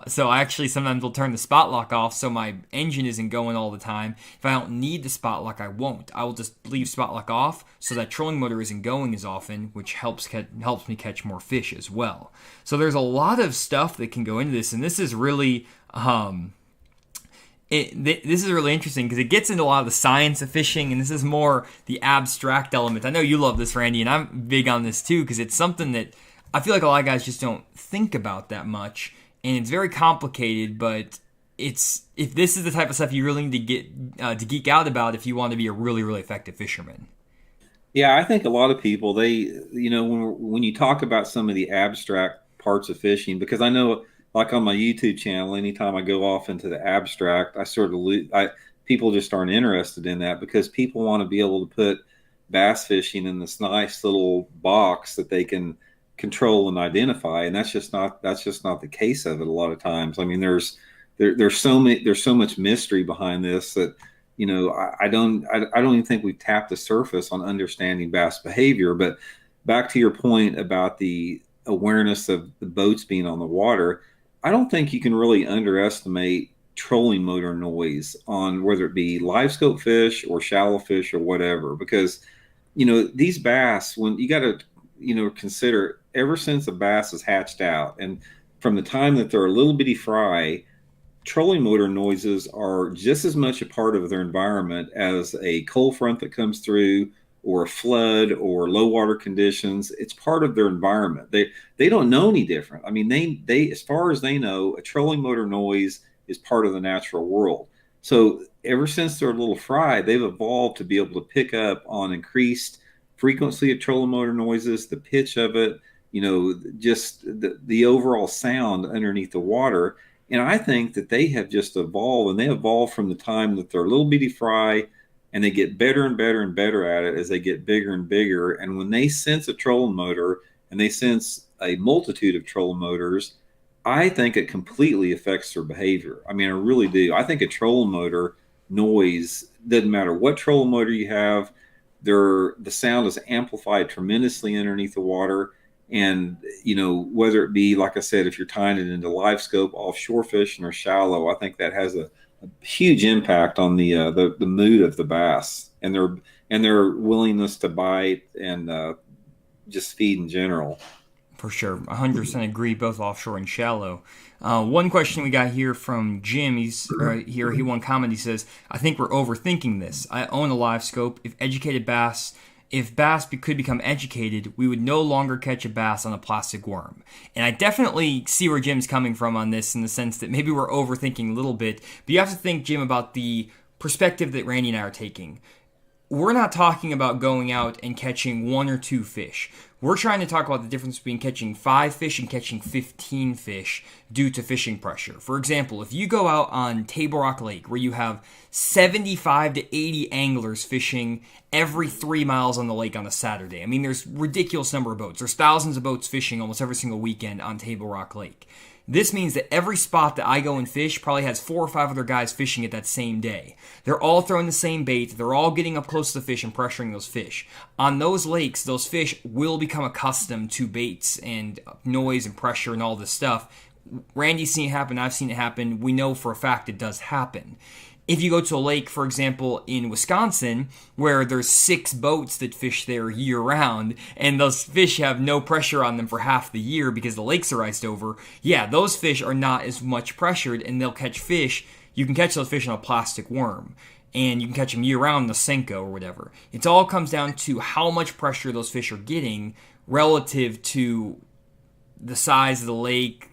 So I actually sometimes will turn the spot lock off so my engine isn't going all the time. If I don't need the spot lock, I won't. I will just leave spot lock off so that trolling motor isn't going as often, which helps me catch more fish as well. So there's a lot of stuff that can go into this, and this is really... This is really interesting because it gets into a lot of the science of fishing, and this is more the abstract element. I know you love this, Randy, and I'm big on this too because it's something that I feel like a lot of guys just don't think about that much, and it's very complicated. But if this is the type of stuff you really need to get to geek out about if you want to be a really, really effective fisherman. Yeah, I think a lot of people when you talk about some of the abstract parts of fishing, because I know. Like on my YouTube channel, anytime I go off into the abstract, people just aren't interested in that because people want to be able to put bass fishing in this nice little box that they can control and identify, and that's just not the case of it a lot of times. I mean, there's so much mystery behind this that I don't even think we've tapped the surface on understanding bass behavior. But back to your point about the awareness of the boats being on the water. I don't think you can really underestimate trolling motor noise on whether it be live scope fish or shallow fish or whatever, because, these bass, when you got to, consider ever since a bass is hatched out and from the time that they're a little bitty fry, trolling motor noises are just as much a part of their environment as a cold front that comes through or a flood or low water conditions. It's part of their environment. They don't know any different. I mean, they as far as they know, a trolling motor noise is part of the natural world. So ever since they're a little fry, they've evolved to be able to pick up on increased frequency of trolling motor noises, the pitch of it, just the overall sound underneath the water. And I think that they have just evolved, and they evolved from the time that they're a little bitty fry, and they get better and better and better at it as they get bigger and bigger. And when they sense a trolling motor, and they sense a multitude of trolling motors, I think it completely affects their behavior. I mean, I really do. I think a trolling motor noise, doesn't matter what trolling motor you have, the sound is amplified tremendously underneath the water. And, whether it be, like I said, if you're tying it into live scope, offshore fishing, or shallow, I think that has a huge impact on the mood of the bass and their willingness to bite and just feed in general. For sure, 100% agree. Both offshore and shallow. One question we got here from Jim. He one comment. He says, "I think we're overthinking this. I own a live scope. If bass could become educated, we would no longer catch a bass on a plastic worm." And I definitely see where Jim's coming from on this, in the sense that maybe we're overthinking a little bit. But you have to think, Jim, about the perspective that Randy and I are taking. We're not talking about going out and catching 1 or 2 fish. We're trying to talk about the difference between catching 5 fish and catching 15 fish due to fishing pressure. For example, if you go out on Table Rock Lake, where you have 75 to 80 anglers fishing every 3 miles on the lake on a Saturday. I mean, there's ridiculous number of boats. There's thousands of boats fishing almost every single weekend on Table Rock Lake. This means that every spot that I go and fish probably has 4 or 5 other guys fishing it that same day. They're all throwing the same bait. They're all getting up close to the fish and pressuring those fish. On those lakes, those fish will become accustomed to baits and noise and pressure and all this stuff. Randy's seen it happen. I've seen it happen. We know for a fact it does happen. If you go to a lake, for example, in Wisconsin, where there's 6 boats that fish there year-round, and those fish have no pressure on them for half the year because the lakes are iced over, yeah, those fish are not as much pressured, and they'll catch fish. You can catch those fish on a plastic worm, and you can catch them year-round in the Senko or whatever. It all comes down to how much pressure those fish are getting relative to the size of the lake,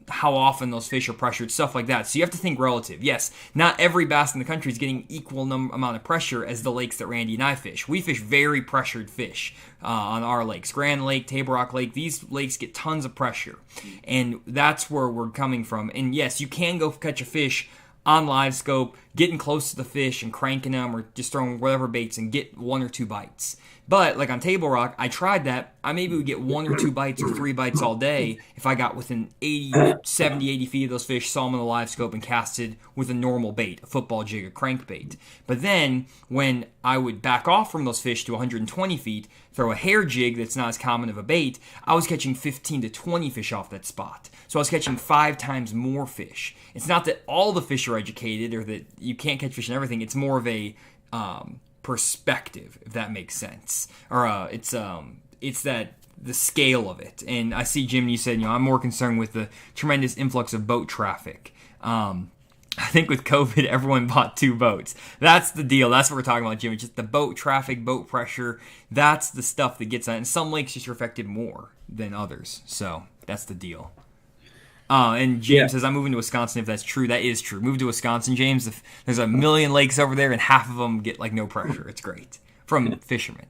how often those fish are pressured, stuff like that. So you have to think relative. Yes, not every bass in the country is getting equal amount of pressure as the lakes that Randy and I fish. We fish very pressured fish on our lakes. Grand Lake, Table Rock Lake, these lakes get tons of pressure. And that's where we're coming from. And yes, you can go catch a fish on Livescope, getting close to the fish and cranking them or just throwing whatever baits and get 1 or 2 bites. But like on Table Rock, I tried that. I maybe would get 1 or 2 bites or 3 bites all day if I got within 70, 80 feet of those fish, saw them on the Livescope, and casted with a normal bait, a football jig, a crankbait. But then when I would back off from those fish to 120 feet, throw a hair jig that's not as common of a bait, I was catching 15 to 20 fish off that spot. So I was catching 5 times more fish. It's not that all the fish are educated or that you can't catch fish and everything. It's more of a perspective, if that makes sense. Or it's that the scale of it. And I see, Jim, you said, I'm more concerned with the tremendous influx of boat traffic. I think with COVID, everyone bought 2 boats. That's the deal. That's what we're talking about, Jim. It's just the boat traffic, boat pressure. That's the stuff that gets on. And some lakes just are affected more than others. So that's the deal. And James says, I'm moving to Wisconsin. If that's true, that is true. Move to Wisconsin, James. If there's a million lakes over there and half of them get no pressure. It's great. From fishermen.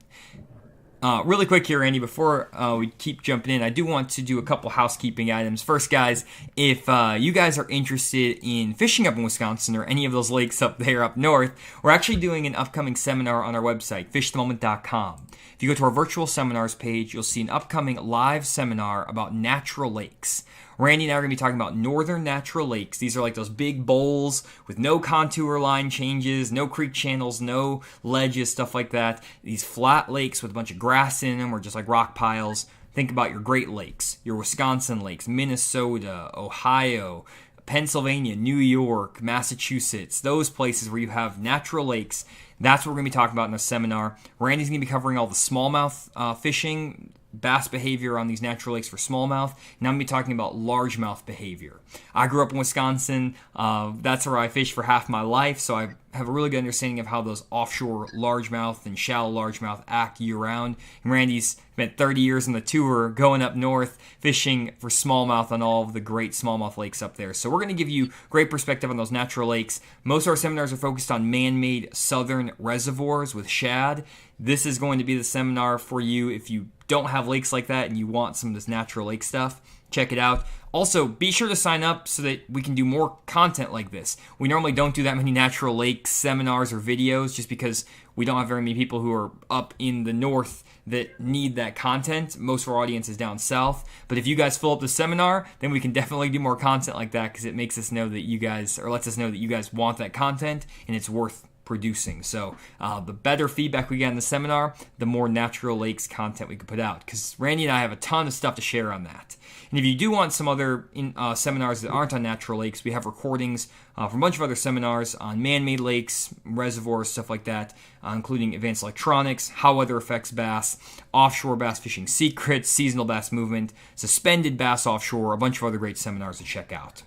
Really quick here, Randy, before we keep jumping in, I do want to do a couple housekeeping items. First, guys, if you guys are interested in fishing up in Wisconsin or any of those lakes up there up north, we're actually doing an upcoming seminar on our website, fishthemoment.com. If you go to our virtual seminars page, you'll see an upcoming live seminar about natural lakes. Randy and I are going to be talking about northern natural lakes. These are like those big bowls with no contour line changes, no creek channels, no ledges, stuff like that. These flat lakes with a bunch of grass in them or just like rock piles. Think about your Great Lakes, your Wisconsin lakes, Minnesota, Ohio, Pennsylvania, New York, Massachusetts, those places where you have natural lakes. That's what we're going to be talking about in the seminar. Randy's going to be covering all the smallmouth fishing, bass behavior on these natural lakes for smallmouth, and I'm going to be talking about largemouth behavior. I grew up in Wisconsin. That's where I fished for half my life, so I have a really good understanding of how those offshore largemouth and shallow largemouth act year-round. And Randy's spent 30 years on the tour going up north fishing for smallmouth on all of the great smallmouth lakes up there. So we're going to give you great perspective on those natural lakes. Most of our seminars are focused on man-made southern reservoirs with shad. This is going to be the seminar for you if you don't have lakes like that and you want some of this natural lake stuff. Check it out. Also, be sure to sign up so that we can do more content like this. We normally don't do that many natural lake seminars or videos just because we don't have very many people who are up in the north that need that content. Most of our audience is down south. But if you guys fill up the seminar, then we can definitely do more content like that because it makes us know that you guys, or lets us know that you guys want that content and it's worth producing. So the better feedback we get in the seminar, the more natural lakes content we can put out, because Randy and I have a ton of stuff to share on that. And if you do want some other seminars that aren't on natural lakes, we have recordings from a bunch of other seminars on man-made lakes, reservoirs, stuff like that, including advanced electronics, how weather affects bass, offshore bass fishing secrets, seasonal bass movement, suspended bass offshore, a bunch of other great seminars to check out.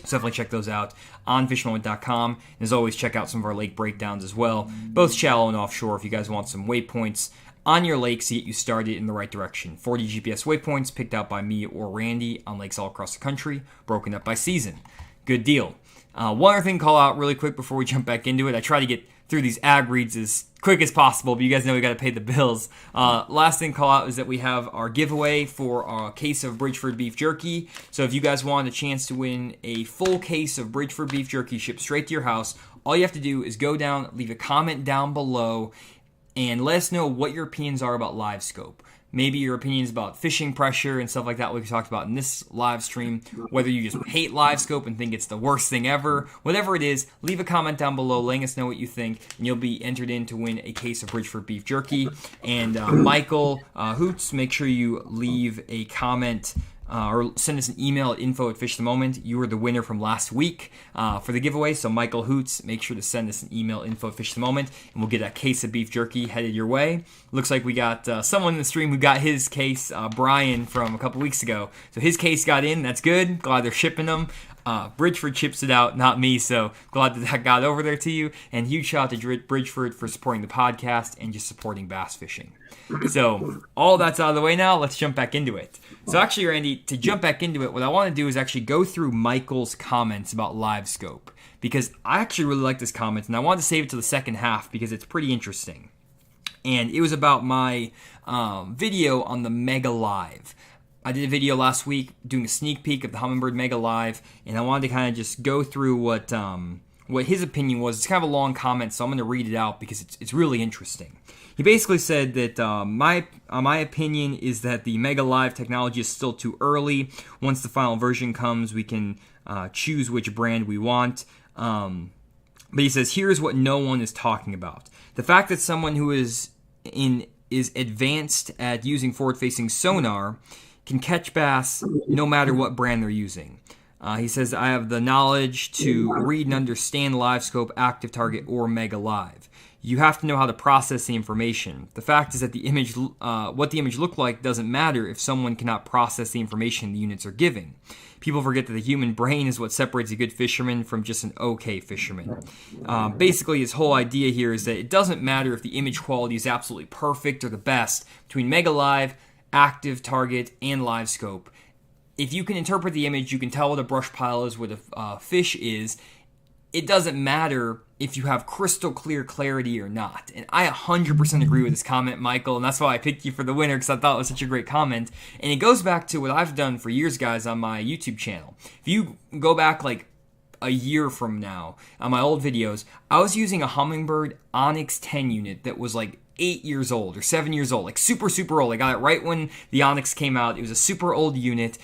So definitely check those out on fishthemoment.com. And as always, check out some of our lake breakdowns as well, both shallow and offshore, if you guys want some waypoints on your lakes to get you started in the right direction. 40 GPS waypoints picked out by me or Randy on lakes all across the country, broken up by season. Good deal. One other thing to call out really quick before we jump back into it. I try to get through these ad reads as quick as possible, but you guys know we got to pay the bills. Last thing to call out is that we have our giveaway for our case of Bridgeford beef jerky. So if you guys want a chance to win a full case of Bridgeford beef jerky shipped straight to your house, all you have to do is go down, leave a comment down below, and let us know what your opinions are about Livescope. Maybe your opinions about fishing pressure and stuff like that, like we talked about in this live stream. Whether you just hate Livescope and think it's the worst thing ever, whatever it is, leave a comment down below letting us know what you think, and you'll be entered in to win a case of Bridgeford beef jerky. And Michael Hoots, make sure you leave a comment or send us an email at info@fishthemoment. You were the winner from last week for the giveaway. So Michael Hoots, make sure to send us an email, info@fishthemoment, and we'll get a case of beef jerky headed your way. Looks like we got someone in the stream who got his case, Brian, from a couple weeks ago. So his case got in. That's good. Glad they're shipping them. Bridgeford ships it out, not me, so glad that got over there to you. And huge shout out to Bridgeford for supporting the podcast and just supporting bass fishing. So all that's out of the way now, let's jump back into it. So actually, Randy, to jump back into it, what I want to do is actually go through Michael's comments about Livescope, because I actually really like this comment, and I wanted to save it to the second half because it's pretty interesting. And it was about my video on the Mega Live. I did a video last week doing a sneak peek of the Humminbird Mega Live, and I wanted to kind of just go through what his opinion was. It's kind of a long comment, so I'm going to read it out because it's really interesting. He basically said that my opinion is that the Mega Live technology is still too early. Once the final version comes, we can choose which brand we want. But he says, here's what no one is talking about. The fact that someone who is advanced at using forward-facing sonar can catch bass no matter what brand they're using. He says, I have the knowledge to read and understand Livescope, Active Target, or Mega Live. You have to know how to process the information. The fact is that the image, what the image looked like doesn't matter if someone cannot process the information the units are giving. People forget that the human brain is what separates a good fisherman from just an okay fisherman. Basically, his whole idea here is that it doesn't matter if the image quality is absolutely perfect or the best between Mega Live, Active Target, and Livescope. If you can interpret the image, you can tell what a brush pile is, what a fish is. It doesn't matter if you have crystal clear clarity or not. And I 100% agree with this comment, Michael, and that's why I picked you for the winner, because I thought it was such a great comment. And it goes back to what I've done for years, guys, on my YouTube channel. If you go back like a year from now on my old videos, I was using a Humminbird Onyx 10 unit that was like 8 years old or 7 years old, like super, super old. I got it right when the Onyx came out. It was a super old unit.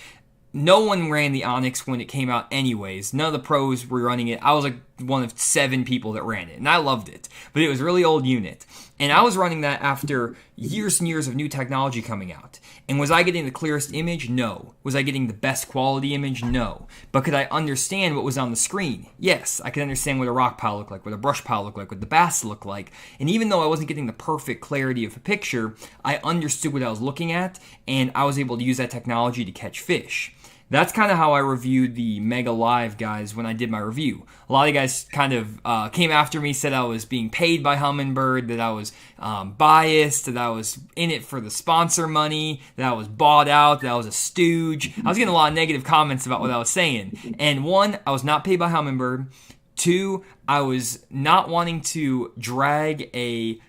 No one ran the Onyx when it came out anyways. None of the pros were running it. I was like one of 7 people that ran it, and I loved it. But it was a really old unit. And I was running that after years and years of new technology coming out. And was I getting the clearest image? No. Was I getting the best quality image? No. But could I understand what was on the screen? Yes. I could understand what a rock pile looked like, what a brush pile looked like, what the bass looked like. And even though I wasn't getting the perfect clarity of a picture, I understood what I was looking at, and I was able to use that technology to catch fish. That's kind of how I reviewed the Mega Live, guys, when I did my review. A lot of guys kind of came after me, said I was being paid by Humminbird, that I was biased, that I was in it for the sponsor money, that I was bought out, that I was a stooge. I was getting a lot of negative comments about what I was saying. And 1, I was not paid by Humminbird. 2, I was not wanting to drag a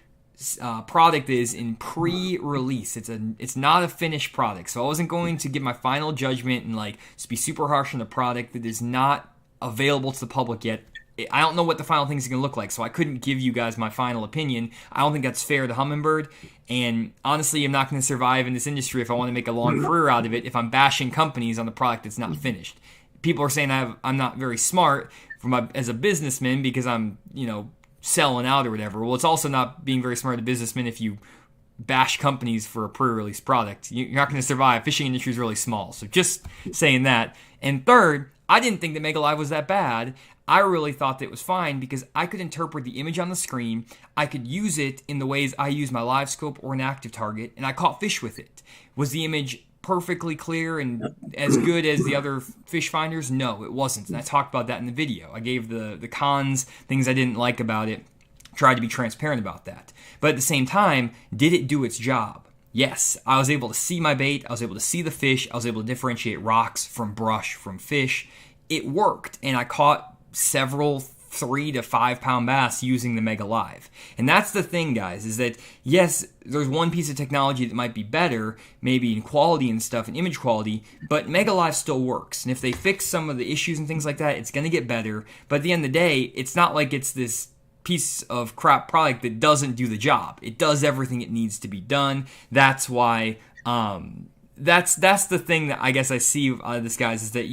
product that is in pre-release. It's not a finished product, so I wasn't going to give my final judgment and like just be super harsh on a product that is not available to the public yet. I don't know what the final thing is going to look like, so I couldn't give you guys my final opinion. I don't think that's fair to Humminbird, and honestly, I'm not going to survive in this industry if I want to make a long career out of it if I'm bashing companies on the product that's not finished. People are saying I'm not very smart as a businessman because I'm, selling out or whatever. Well, it's also not being very smart as a businessman if you bash companies for a pre-release product. You're not going to survive. Fishing industry is really small. So just saying that. And 3rd, I didn't think that Mega Live was that bad. I really thought that it was fine because I could interpret the image on the screen. I could use it in the ways I use my Livescope or an Active Target, and I caught fish with it. Was the image perfectly clear and as good as the other fish finders? No, it wasn't. And I talked about that in the video. I gave the cons, things I didn't like about it, tried to be transparent about that. But at the same time, did it do its job? Yes, I was able to see my bait, I was able to see the fish, I was able to differentiate rocks from brush from fish. It worked, and I caught several 3 to 5 pound bass using the Mega Live. And that's the thing, guys, is that yes, there's one piece of technology that might be better, maybe in quality and stuff, and image quality, but Mega Live still works. And if they fix some of the issues and things like that, it's going to get better. But at the end of the day, it's not like it's this piece of crap product that doesn't do the job. It does everything it needs to be done. That's why that's the thing that I guess I see out of this, guys, is that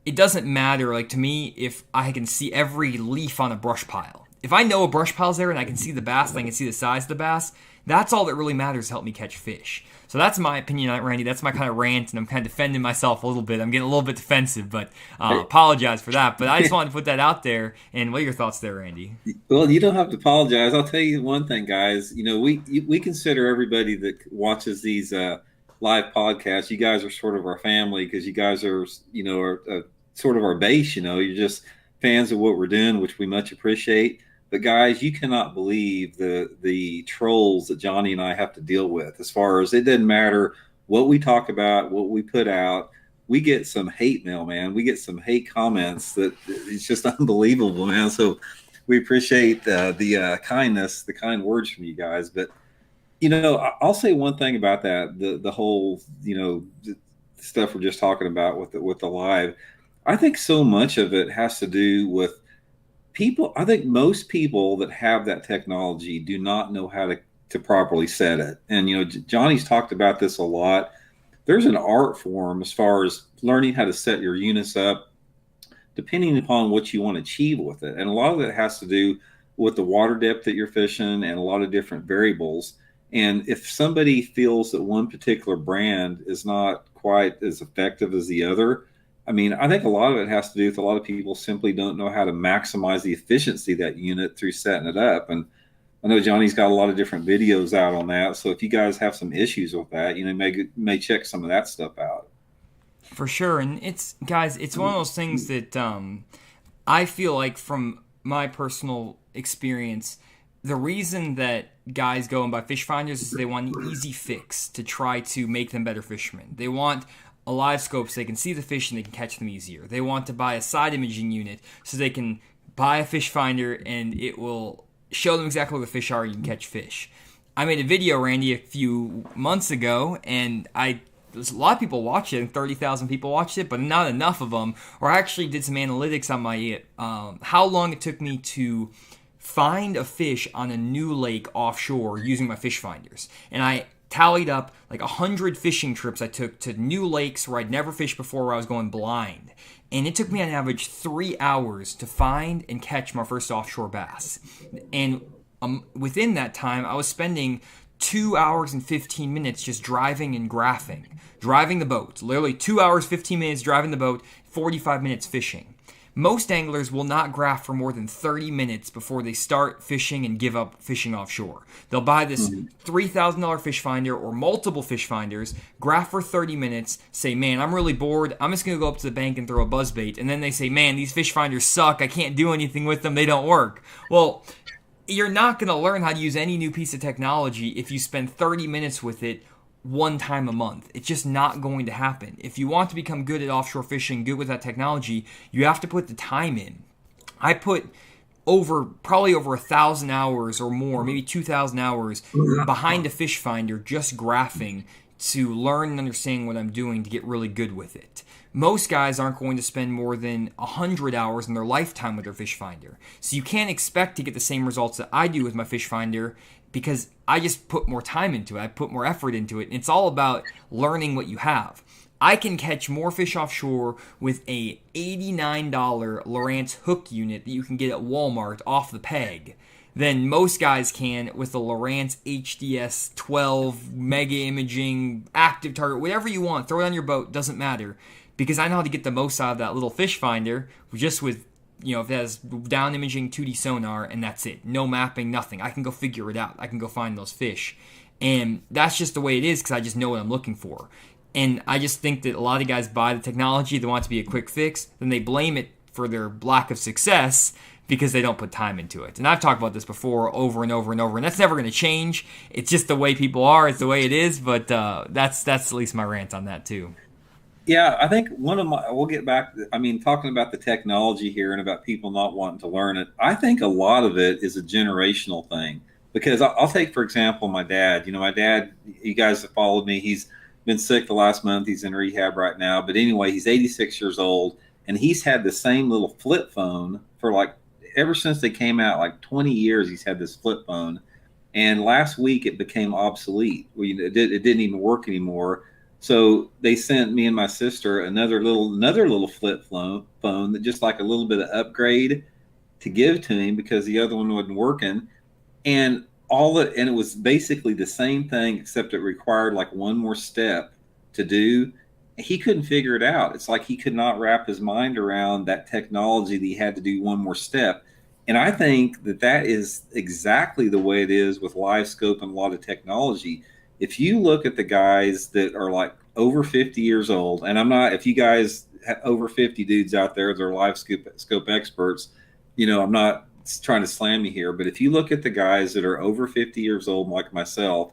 it doesn't matter, like, to me, if I can see every leaf on a brush pile. If I know a brush pile's there and I can see the bass and I can see the size of the bass, that's all that really matters to help me catch fish. So that's my opinion on it, Randy. That's my kind of rant, and I'm kind of defending myself a little bit. I'm getting a little bit defensive, but apologize for that. But I just wanted to put that out there. And what are your thoughts there, Randy? Well, you don't have to apologize. I'll tell you one thing, guys. You know, we consider everybody that watches these live podcasts. You guys are sort of our family because you guys are, sort of our base. You know, you're just fans of what we're doing, which we much appreciate. But guys, you cannot believe the trolls that Jonny and I have to deal with. As far as it doesn't matter what we talk about, what we put out, we get some hate mail, man. We get some hate comments that it's just unbelievable, man. So we appreciate the kindness, the kind words from you guys. But I'll say one thing about that: the whole the stuff we're just talking about with the live. I think so much of it has to do with people. I think most people that have that technology do not know how to properly set it. And Jonny's talked about this a lot. There's an art form as far as learning how to set your units up, depending upon what you want to achieve with it. And a lot of it has to do with the water depth that you're fishing and a lot of different variables. And if somebody feels that one particular brand is not quite as effective as the other, I mean, I think a lot of it has to do with a lot of people simply don't know how to maximize the efficiency of that unit through setting it up. And I know Jonny's got a lot of different videos out on that. So if you guys have some issues with that, may check some of that stuff out. For sure. And it's one of those things that I feel like from my personal experience, the reason that guys go and buy fish finders is they want an easy fix to try to make them better fishermen. They want a live scope so they can see the fish and they can catch them easier. They want to buy a side imaging unit so they can buy a fish finder and it will show them exactly where the fish are and you can catch fish. I made a video, Randy, a few months ago, and there's a lot of people watched it, and 30,000 people watched it, but not enough of them. Or I actually did some analytics on my how long it took me to find a fish on a new lake offshore using my fish finders. And I tallied up like 100 fishing trips I took to new lakes where I'd never fished before, where I was going blind. And it took me on average 3 hours to find and catch my first offshore bass. And within that time, I was spending 2 hours and 15 minutes just driving and graphing. Driving the boat. Literally 2 hours, 15 minutes driving the boat, 45 minutes fishing. Most anglers will not graph for more than 30 minutes before they start fishing and give up fishing offshore. They'll buy this $3,000 fish finder or multiple fish finders, graph for 30 minutes, say, man, I'm really bored. I'm just going to go up to the bank and throw a buzzbait. And then they say, man, these fish finders suck. I can't do anything with them. They don't work. Well, you're not going to learn how to use any new piece of technology if you spend 30 minutes with it one time a month. It's just not going to happen. If you want to become good at offshore fishing, good with that technology, you have to put the time in. I put probably over 1,000 hours or more, maybe 2,000 hours behind a fish finder just graphing to learn and understand what I'm doing to get really good with it. Most guys aren't going to spend more than 100 hours in their lifetime with their fish finder. So you can't expect to get the same results that I do with my fish finder because I just put more time into it. I put more effort into it. And it's all about learning what you have. I can catch more fish offshore with a $89 Lowrance hook unit that you can get at Walmart off the peg than most guys can with the Lowrance HDS 12 mega imaging active target, whatever you want. Throw it on your boat, doesn't matter. Because I know how to get the most out of that little fish finder just with, if it has down imaging 2D sonar, and that's it. No mapping, nothing. I can go figure it out. I can go find those fish. And that's just the way it is because I just know what I'm looking for. And I just think that a lot of guys buy the technology, they want it to be a quick fix, then they blame it for their lack of success because they don't put time into it. And I've talked about this before over and over and over, and that's never going to change. It's just the way people are. It's the way it is, but that's at least my rant on that too. Yeah, I think we'll get back, talking about the technology here and about people not wanting to learn it. I think a lot of it is a generational thing because I'll take, for example, my dad. My dad, you guys have followed me. He's been sick the last month. He's in rehab right now. But anyway, he's 86 years old and he's had the same little flip phone for ever since they came out, 20 years, he's had this flip phone. And last week it became obsolete. It didn't even work anymore. So they sent me and my sister another little flip phone that just like a little bit of upgrade to give to him because the other one wasn't working. And and it was basically the same thing, except it required like one more step to do. He couldn't figure it out. It's like he could not wrap his mind around that technology that he had to do one more step. And I think that that is exactly the way it is with Livescope and a lot of technology. If you look at the guys that are like over 50 years old, and I'm not, if you guys over 50 dudes out there that are Livescope experts, I'm not trying to slam you here, but if you look at the guys that are over 50 years old, like myself,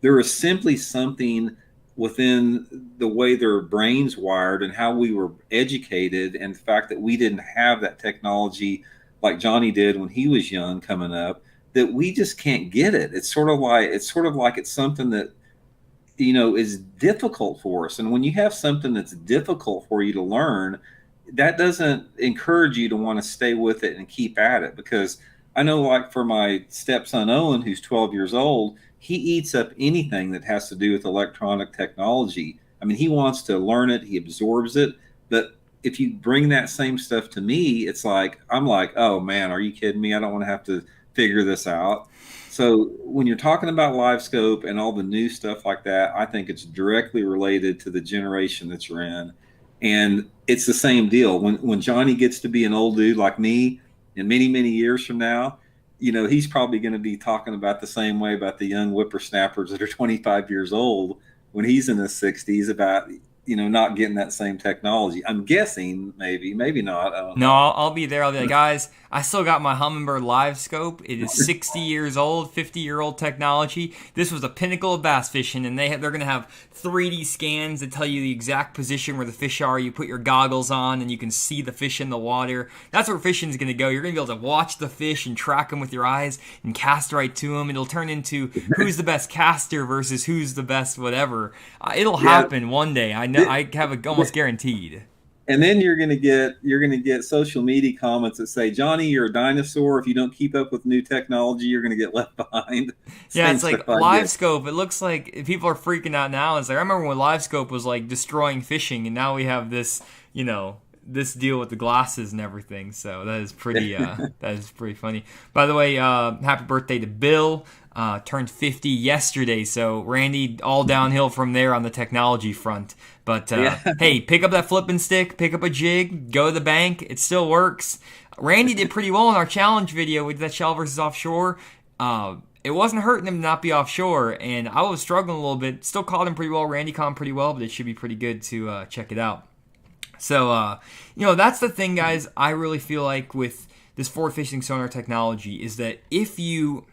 there is simply something within the way their brains wired and how we were educated, and the fact that we didn't have that technology like Jonny did when he was young coming up, that we just can't get it. It's sort of like it's something that is difficult for us. And when you have something that's difficult for you to learn, that doesn't encourage you to want to stay with it and keep at it. Because I know, like for my stepson Owen, who's 12 years old, he eats up anything that has to do with electronic technology. I mean, he wants to learn it, he absorbs it. But if you bring that same stuff to me, it's like, I'm like, oh man, are you kidding me? I don't want to have to figure this out. So when you're talking about Livescope and all the new stuff like that, I think it's directly related to the generation that you're in. And it's the same deal. When Jonny gets to be an old dude like me, in many, many years from now, he's probably going to be talking about the same way about the young whippersnappers that are 25 years old when he's in his 60s, about not getting that same technology. I'm guessing, maybe not. I don't No, know. I'll be there. I'll be like, guys, I still got my Humminbird Livescope. It is 60 years old, 50-year-old technology. This was the pinnacle of bass fishing, and they're going to have 3D scans that tell you the exact position where the fish are. You put your goggles on, and you can see the fish in the water. That's where fishing is going to go. You're going to be able to watch the fish and track them with your eyes and cast right to them. It'll turn into who's the best caster versus who's the best whatever. It'll happen one day. I know. I have it almost guaranteed. And then you're gonna get social media comments that say, Jonny, you're a dinosaur. If you don't keep up with new technology, you're gonna get left behind. Yeah, Same it's like stuff I get. Livescope. It looks like people are freaking out now. It's like I remember when Livescope was like destroying fishing, and now we have this, this deal with the glasses and everything. So that is pretty, that is pretty funny. By the way, happy birthday to Bill. Turned 50 yesterday, so Randy, all downhill from there on the technology front. But hey, pick up that flipping stick, pick up a jig, go to the bank. It still works. Randy did pretty well in our challenge video with that shell versus offshore. It wasn't hurting him to not be offshore, and I was struggling a little bit. Still caught him pretty well. Randy caught him pretty well, but it should be pretty good to check it out. So, that's the thing, guys. I really feel like with this forward facing sonar technology is that if you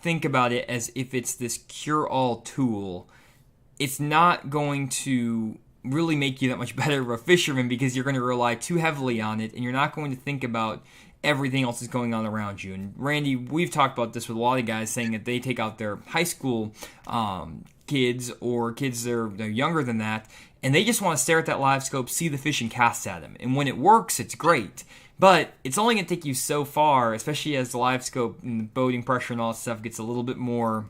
think about it as if it's this cure-all tool, it's not going to really make you that much better of a fisherman, because you're going to rely too heavily on it, and you're not going to think about everything else that's going on around you. And Randy, we've talked about this with a lot of guys saying that they take out their high school kids or kids that are younger than that, and they just want to stare at that live scope, see the fish, and cast at them. And when it works, it's great. But it's only going to take you so far, especially as the live scope and the boating pressure and all that stuff gets a little bit more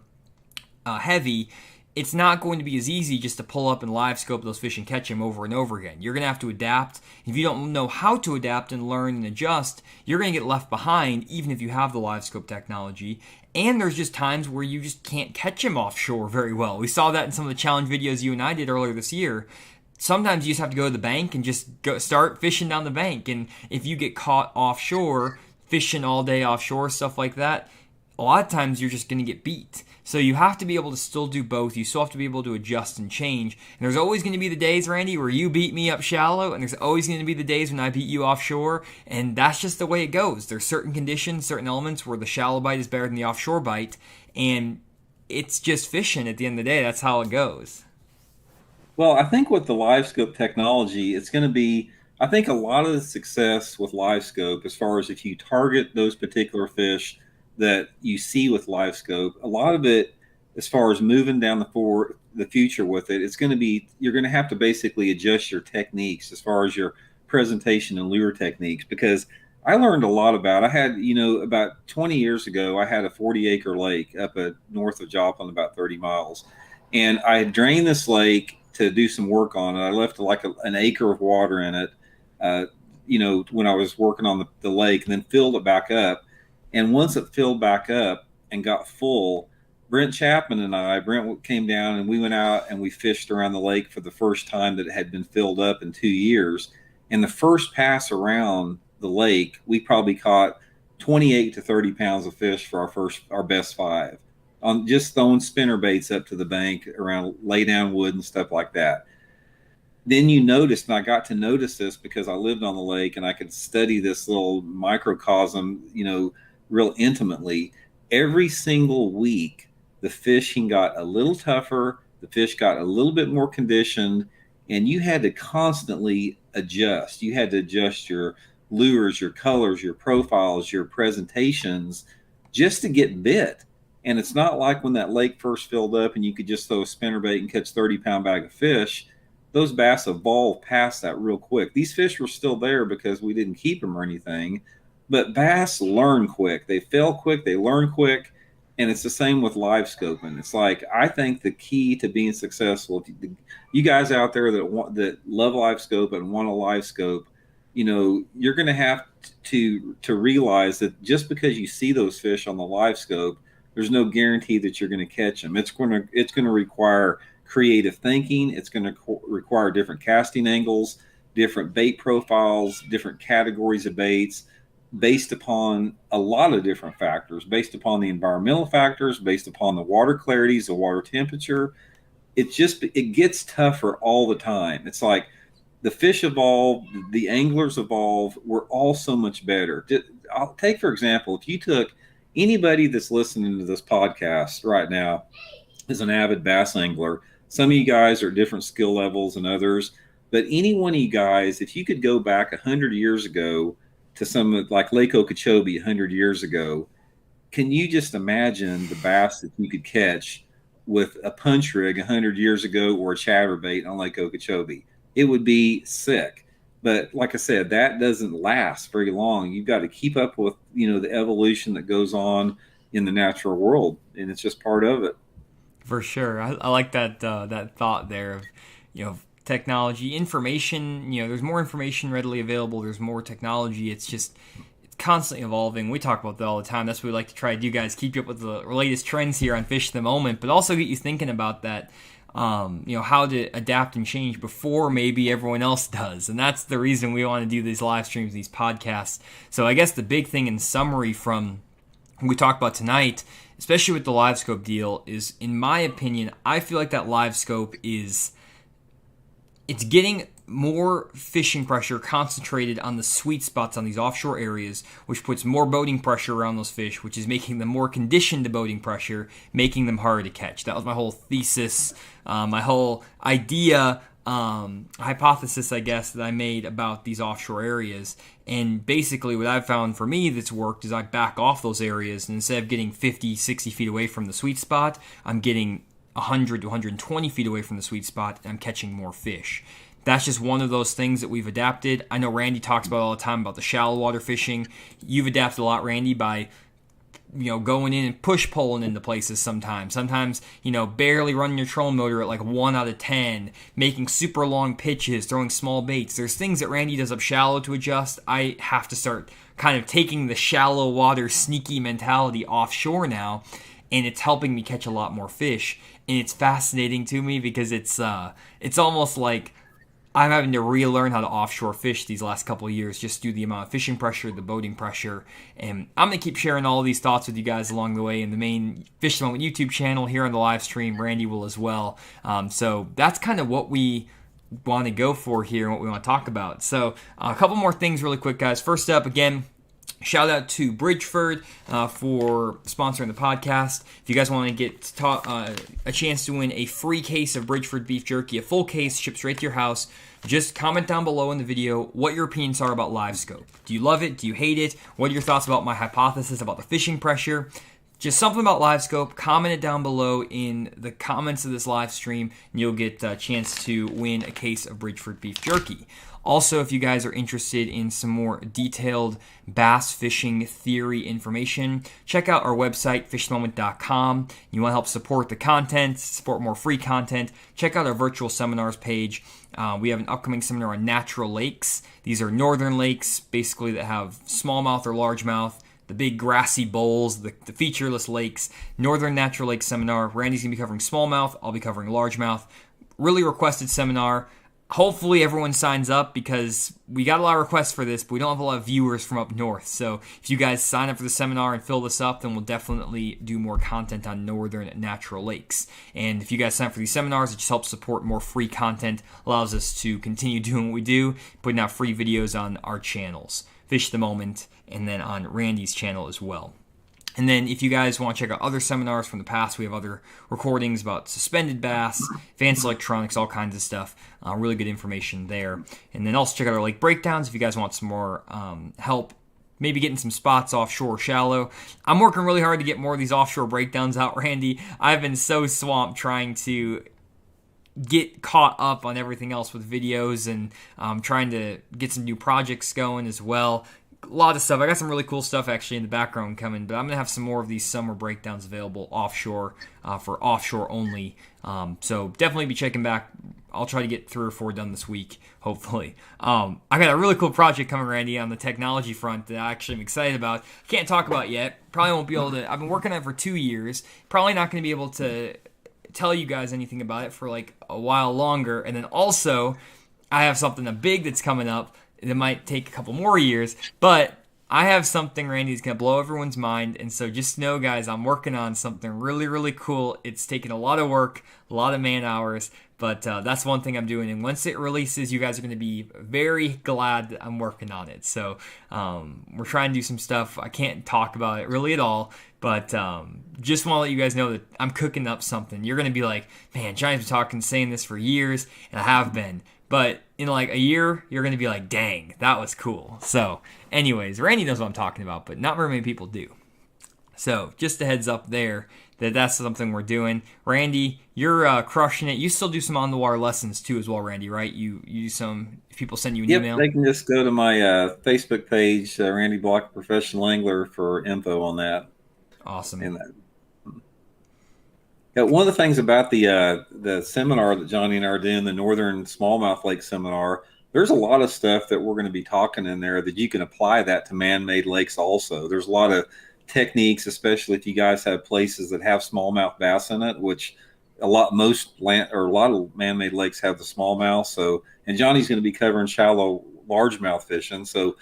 heavy. It's not going to be as easy just to pull up and live scope those fish and catch them over and over again. You're going to have to adapt. If you don't know how to adapt and learn and adjust, you're going to get left behind even if you have the live scope technology. And there's just times where you just can't catch them offshore very well. We saw that in some of the challenge videos you and I did earlier this year. Sometimes you just have to go to the bank and just start fishing down the bank. And if you get caught offshore, fishing all day offshore, stuff like that, a lot of times you're just going to get beat. So you have to be able to still do both. You still have to be able to adjust and change. And there's always going to be the days, Randy, where you beat me up shallow, and there's always going to be the days when I beat you offshore. And that's just the way it goes. There's certain conditions, certain elements where the shallow bite is better than the offshore bite. And it's just fishing at the end of the day. That's how it goes. Well, I think with the Livescope technology, it's going to be, I think a lot of the success with Livescope, as far as if you target those particular fish that you see with Livescope, a lot of it, as far as moving down the future with it, it's going to be, you're going to have to basically adjust your techniques as far as your presentation and lure techniques. Because I learned a lot I had, about 20 years ago, I had a 40-acre lake up north of Joplin, about 30 miles. And I had drained this lake to do some work on it. I left like an acre of water in it, when I was working on the lake, and then filled it back up. And once it filled back up and got full, Brent came down and we went out and we fished around the lake for the first time that it had been filled up in 2 years. And the first pass around the lake, we probably caught 28 to 30 pounds of fish for our best five on just throwing spinner baits up to the bank around lay down wood and stuff like that. Then you noticed, and I got to notice this because I lived on the lake and I could study this little microcosm, real intimately. Every single week, the fishing got a little tougher, the fish got a little bit more conditioned, and you had to constantly adjust. You had to adjust your lures, your colors, your profiles, your presentations just to get bit. And it's not like when that lake first filled up and you could just throw a spinnerbait and catch 30-pound bag of fish. Those bass evolved past that real quick. These fish were still there because we didn't keep them or anything, but bass learn quick. They fail quick, they learn quick, and it's the same with live scoping. It's like, I think the key to being successful, you guys out there that love live scope and want a live scope, you're going to have to realize that just because you see those fish on the live scope, there's no guarantee that you're going to catch them. It's going to require creative thinking. It's going to require different casting angles, different bait profiles, different categories of baits, based upon a lot of different factors, based upon the environmental factors, based upon the water clarities, the water temperature. It gets tougher all the time. It's like the fish evolve, the anglers evolve. We're all so much better. I'll take, for example, if you took anybody that's listening to this podcast right now is an avid bass angler. Some of you guys are different skill levels than others, but any one of you guys, if you could go back 100 years ago to some like Lake Okeechobee 100 years ago, can you just imagine the bass that you could catch with a punch rig 100 years ago or a chatterbait on Lake Okeechobee? It would be sick. But like I said, that doesn't last very long. You've got to keep up with, the evolution that goes on in the natural world, and it's just part of it. For sure. I like that thought there of, technology, information, there's more information readily available. There's more technology. It's constantly evolving. We talk about that all the time. That's what we like to try to do, guys. Keep you up with the latest trends here on Fish the Moment, but also get you thinking about that, how to adapt and change before maybe everyone else does. And that's the reason we want to do these live streams, these podcasts. So I guess the big thing in summary from what we talked about tonight, especially with the Livescope deal, is, in my opinion, I feel like that Livescope it's getting more fishing pressure concentrated on the sweet spots on these offshore areas, which puts more boating pressure around those fish, which is making them more conditioned to boating pressure, making them harder to catch. That was my whole thesis, my whole idea, hypothesis, I guess, that I made about these offshore areas. And basically what I've found for me that's worked is I back off those areas, and instead of getting 50, 60 feet away from the sweet spot, I'm getting 100 to 120 feet away from the sweet spot, and I'm catching more fish. That's just one of those things that we've adapted. I know Randy talks about all the time about the shallow water fishing. You've adapted a lot, Randy, by going in and push pulling into places sometimes. Sometimes, barely running your trolling motor at like 1 out of 10, making super long pitches, throwing small baits. There's things that Randy does up shallow to adjust. I have to start kind of taking the shallow water sneaky mentality offshore now, and it's helping me catch a lot more fish. And it's fascinating to me because it's almost like I'm having to relearn how to offshore fish these last couple of years just due to the amount of fishing pressure, the boating pressure. And I'm going to keep sharing all of these thoughts with you guys along the way in the main Fish the Moment YouTube channel, here on the live stream. Randy will as well. So that's kind of what we want to go for here and what we want to talk about. So a couple more things really quick, guys. First up, again, shout out to Bridgeford for sponsoring the podcast. If you guys want to get a chance to win a free case of Bridgeford beef jerky, a full case ships right to your house, just comment down below in the video what your opinions are about Livescope. Do you love it? Do you hate it? What are your thoughts about my hypothesis about the fishing pressure? Just something about Livescope. Comment it down below in the comments of this live stream, and you'll get a chance to win a case of Bridgeford beef jerky. Also, if you guys are interested in some more detailed bass fishing theory information, check out our website, fishthemoment.com. You want to help support the content, support more free content, check out our virtual seminars page. We have an upcoming seminar on natural lakes. These are northern lakes, basically, that have smallmouth or largemouth. the big grassy bowls, the featureless lakes, Northern Natural Lake Seminar. Randy's going to be covering smallmouth. I'll be covering largemouth. Really requested seminar. Hopefully everyone signs up because we got a lot of requests for this, but we don't have a lot of viewers from up north. So if you guys sign up for the seminar and fill this up, then we'll definitely do more content on northern natural lakes. And if you guys sign up for these seminars, it just helps support more free content, allows us to continue doing what we do, putting out free videos on our channels, Fish the Moment, and then on Randy's channel as well. And then if you guys want to check out other seminars from the past, we have other recordings about suspended bass, advanced electronics, all kinds of stuff. Really good information there. And then also check out our lake breakdowns if you guys want some more help, maybe getting some spots offshore or shallow. I'm working really hard to get more of these offshore breakdowns out, Randy. I've been so swamped trying to get caught up on everything else with videos and trying to get some new projects going as well. A lot of stuff. I got some really cool stuff actually in the background coming, but I'm going to have some more of these summer breakdowns available offshore for offshore only. So definitely be checking back. I'll try to get 3 or 4 done this week, hopefully. I got a really cool project coming, Randy, on the technology front that I actually am excited about. Can't talk about yet. Probably won't be able to. I've been working on it for 2 years. Probably not going to be able to tell you guys anything about it for like a while longer. And then also, I have something big that's coming up. It might take a couple more years, but I have something, Randy, that's going to blow everyone's mind. And so just know, guys, I'm working on something really, really cool. It's taken a lot of work, a lot of man hours, but that's one thing I'm doing. And once it releases, you guys are going to be very glad that I'm working on it. So we're trying to do some stuff. I can't talk about it really at all, but just want to let you guys know that I'm cooking up something. You're going to be like, man, Johnny's been saying this for years, and I have been. But in like a year, you're going to be like, dang, that was cool. So anyways, Randy knows what I'm talking about, but not very many people do. So just a heads up there that that's something we're doing. Randy, you're crushing it. You still do some on-the-water lessons too as well, Randy, right? You do some, if people send you an email? They can just go to my Facebook page, Randy Block Professional Angler, for info on that. Awesome. And one of the things about the seminar that Jonny and I are doing, the Northern Smallmouth Lake Seminar, there's a lot of stuff that we're going to be talking in there that you can apply that to man-made lakes also. There's a lot of techniques, especially if you guys have places that have smallmouth bass in it, which a lot of man-made lakes have the smallmouth. So, and Johnny's going to be covering shallow largemouth fishing. So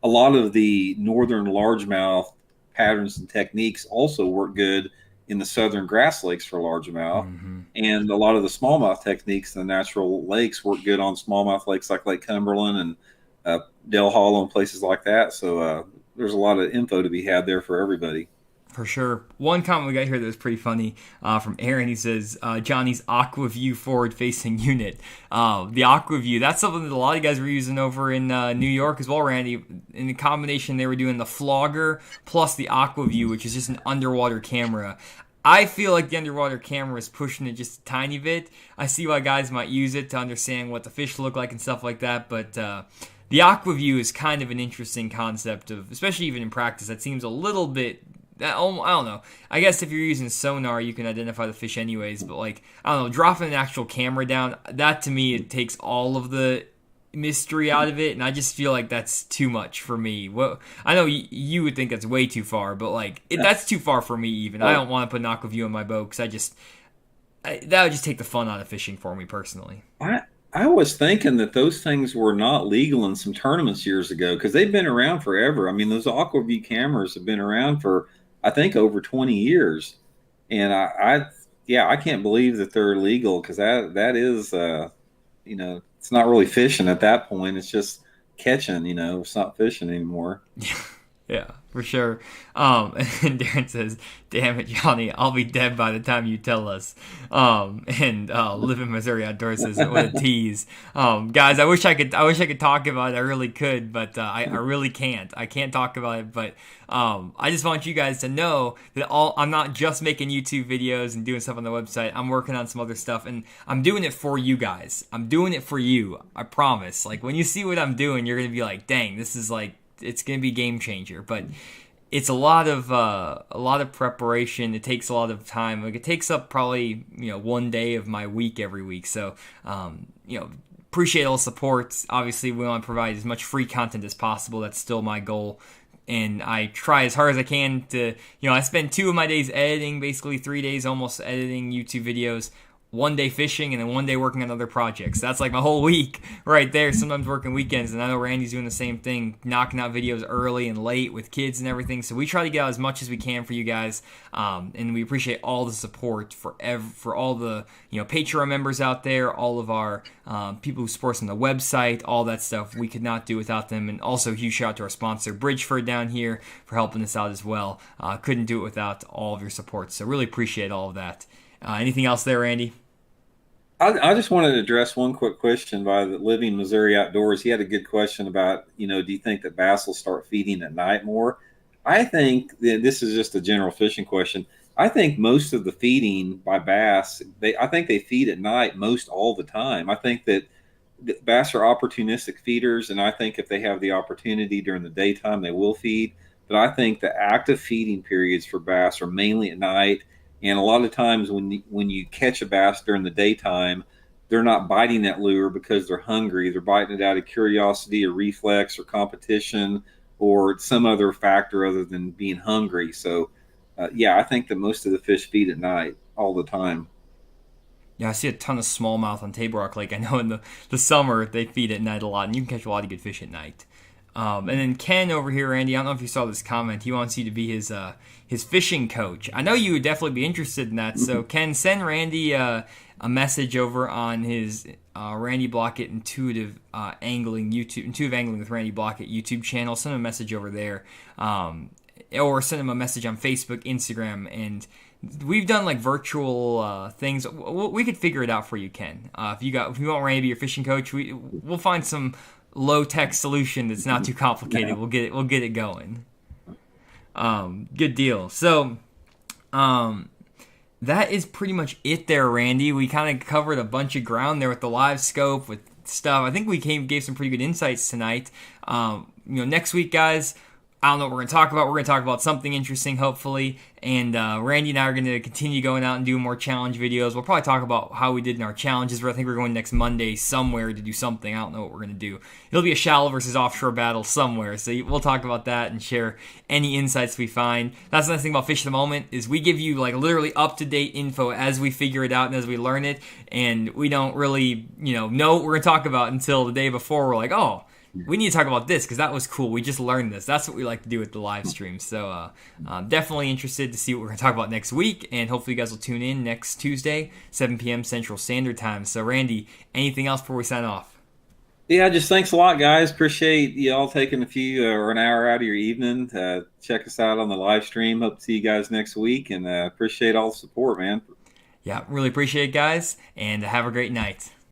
a lot of the northern largemouth patterns and techniques also work good in the southern grass lakes for largemouth. Mm-hmm. And a lot of the smallmouth techniques in the natural lakes work good on smallmouth lakes like Lake Cumberland and Del Hollow and places like that. So there's a lot of info to be had there for everybody. For sure. One comment we got here that was pretty funny from Aaron. He says, Johnny's AquaView forward-facing unit. The AquaView, that's something that a lot of guys were using over in New York as well, Randy. In the combination, they were doing the Flogger plus the AquaView, which is just an underwater camera. I feel like the underwater camera is pushing it just a tiny bit. I see why guys might use it to understand what the fish look like and stuff like that, but the AquaView is kind of an interesting concept, of, especially even in practice. That seems a little bit... I don't know. I guess if you're using sonar, you can identify the fish anyways. But like, I don't know, dropping an actual camera down, that to me, it takes all of the mystery out of it, and I just feel like that's too much for me. Well, I know you would think that's way too far, but like, that's too far for me even. I don't want to put an AquaView on my boat because that would just take the fun out of fishing for me personally. I was thinking that those things were not legal in some tournaments years ago because they've been around forever. I mean, those AquaView cameras have been around for, I think, over 20 years. And I can't believe that they're illegal because that is, it's not really fishing at that point. It's just catching, it's not fishing anymore. Yeah, for sure. And Darren says, damn it, Johnny, I'll be dead by the time you tell us. And Live in Missouri Outdoors says, what a tease. Guys, I wish I could talk about it. I really could, but I really can't. I can't talk about it, but I just want you guys to know that I'm not just making YouTube videos and doing stuff on the website. I'm working on some other stuff, and I'm doing it for you guys. I'm doing it for you. I promise. Like, when you see what I'm doing, you're going to be like, dang, this is like, it's going to be a game changer. But it's a lot of preparation. It takes a lot of time. Like, it takes up probably, one day of my week every week. So, appreciate all the support. Obviously, we want to provide as much free content as possible. That's still my goal. and I try as hard as I can to, I spend 2 of my days editing, basically 3 days almost editing YouTube videos, one day fishing, and then one day working on other projects. That's like my whole week right there. Sometimes working weekends, and I know Randy's doing the same thing, knocking out videos early and late with kids and everything. So we try to get out as much as we can for you guys, and we appreciate all the support for all the Patreon members out there, all of our people who support us on the website, all that stuff. We could not do without them, and also a huge shout out to our sponsor Bridgeford down here for helping us out as well. Couldn't do it without all of your support. So really appreciate all of that. Anything else there, Randy? I just wanted to address one quick question by the Living Missouri Outdoors. He had a good question about, do you think that bass will start feeding at night more? I think that this is just a general fishing question. I think most of the feeding by bass, I think they feed at night most all the time. I think that bass are opportunistic feeders, and I think if they have the opportunity during the daytime, they will feed. But I think the active feeding periods for bass are mainly at night. And a lot of times when you catch a bass during the daytime, they're not biting that lure because they're hungry. They're biting it out of curiosity or reflex or competition or some other factor other than being hungry. So, yeah, I think that most of the fish feed at night all the time. Yeah, I see a ton of smallmouth on Table Rock Lake. I know in the summer they feed at night a lot, and you can catch a lot of good fish at night. And then Ken over here, Randy, I don't know if you saw this comment. He wants you to be his fishing coach. I know you would definitely be interested in that. So Ken, send Randy a message over on his Randy Blockett Intuitive Angling YouTube, Intuitive Angling with Randy Blockett YouTube channel. Send him a message over there, or send him a message on Facebook, Instagram, and we've done like virtual things. We could figure it out for you, Ken. If you want Randy to be your fishing coach, we'll find some low tech solution that's not too complicated. Yeah. We'll get it going. Good deal. So, that is pretty much it there, Randy. We kind of covered a bunch of ground there with the live scope with stuff. I think we gave some pretty good insights tonight. Next week, guys, I don't know what we're going to talk about. We're going to talk about something interesting, hopefully. And Randy and I are going to continue going out and doing more challenge videos. We'll probably talk about how we did in our challenges. I think we're going next Monday somewhere to do something. I don't know what we're going to do. It'll be a shallow versus offshore battle somewhere. So we'll talk about that and share any insights we find. That's the nice thing about Fish at the Moment is we give you like literally up-to-date info as we figure it out and as we learn it. And we don't really, know what we're going to talk about until the day before. We're like, oh, we need to talk about this because that was cool. We just learned this. That's what we like to do with the live stream. So definitely interested to see what we're going to talk about next week. And hopefully you guys will tune in next Tuesday, 7 p.m. Central Standard Time. So Randy, anything else before we sign off? Yeah, just thanks a lot, guys. Appreciate you all taking a few or an hour out of your evening to check us out on the live stream. Hope to see you guys next week, and appreciate all the support, man. Yeah, really appreciate it, guys. And have a great night.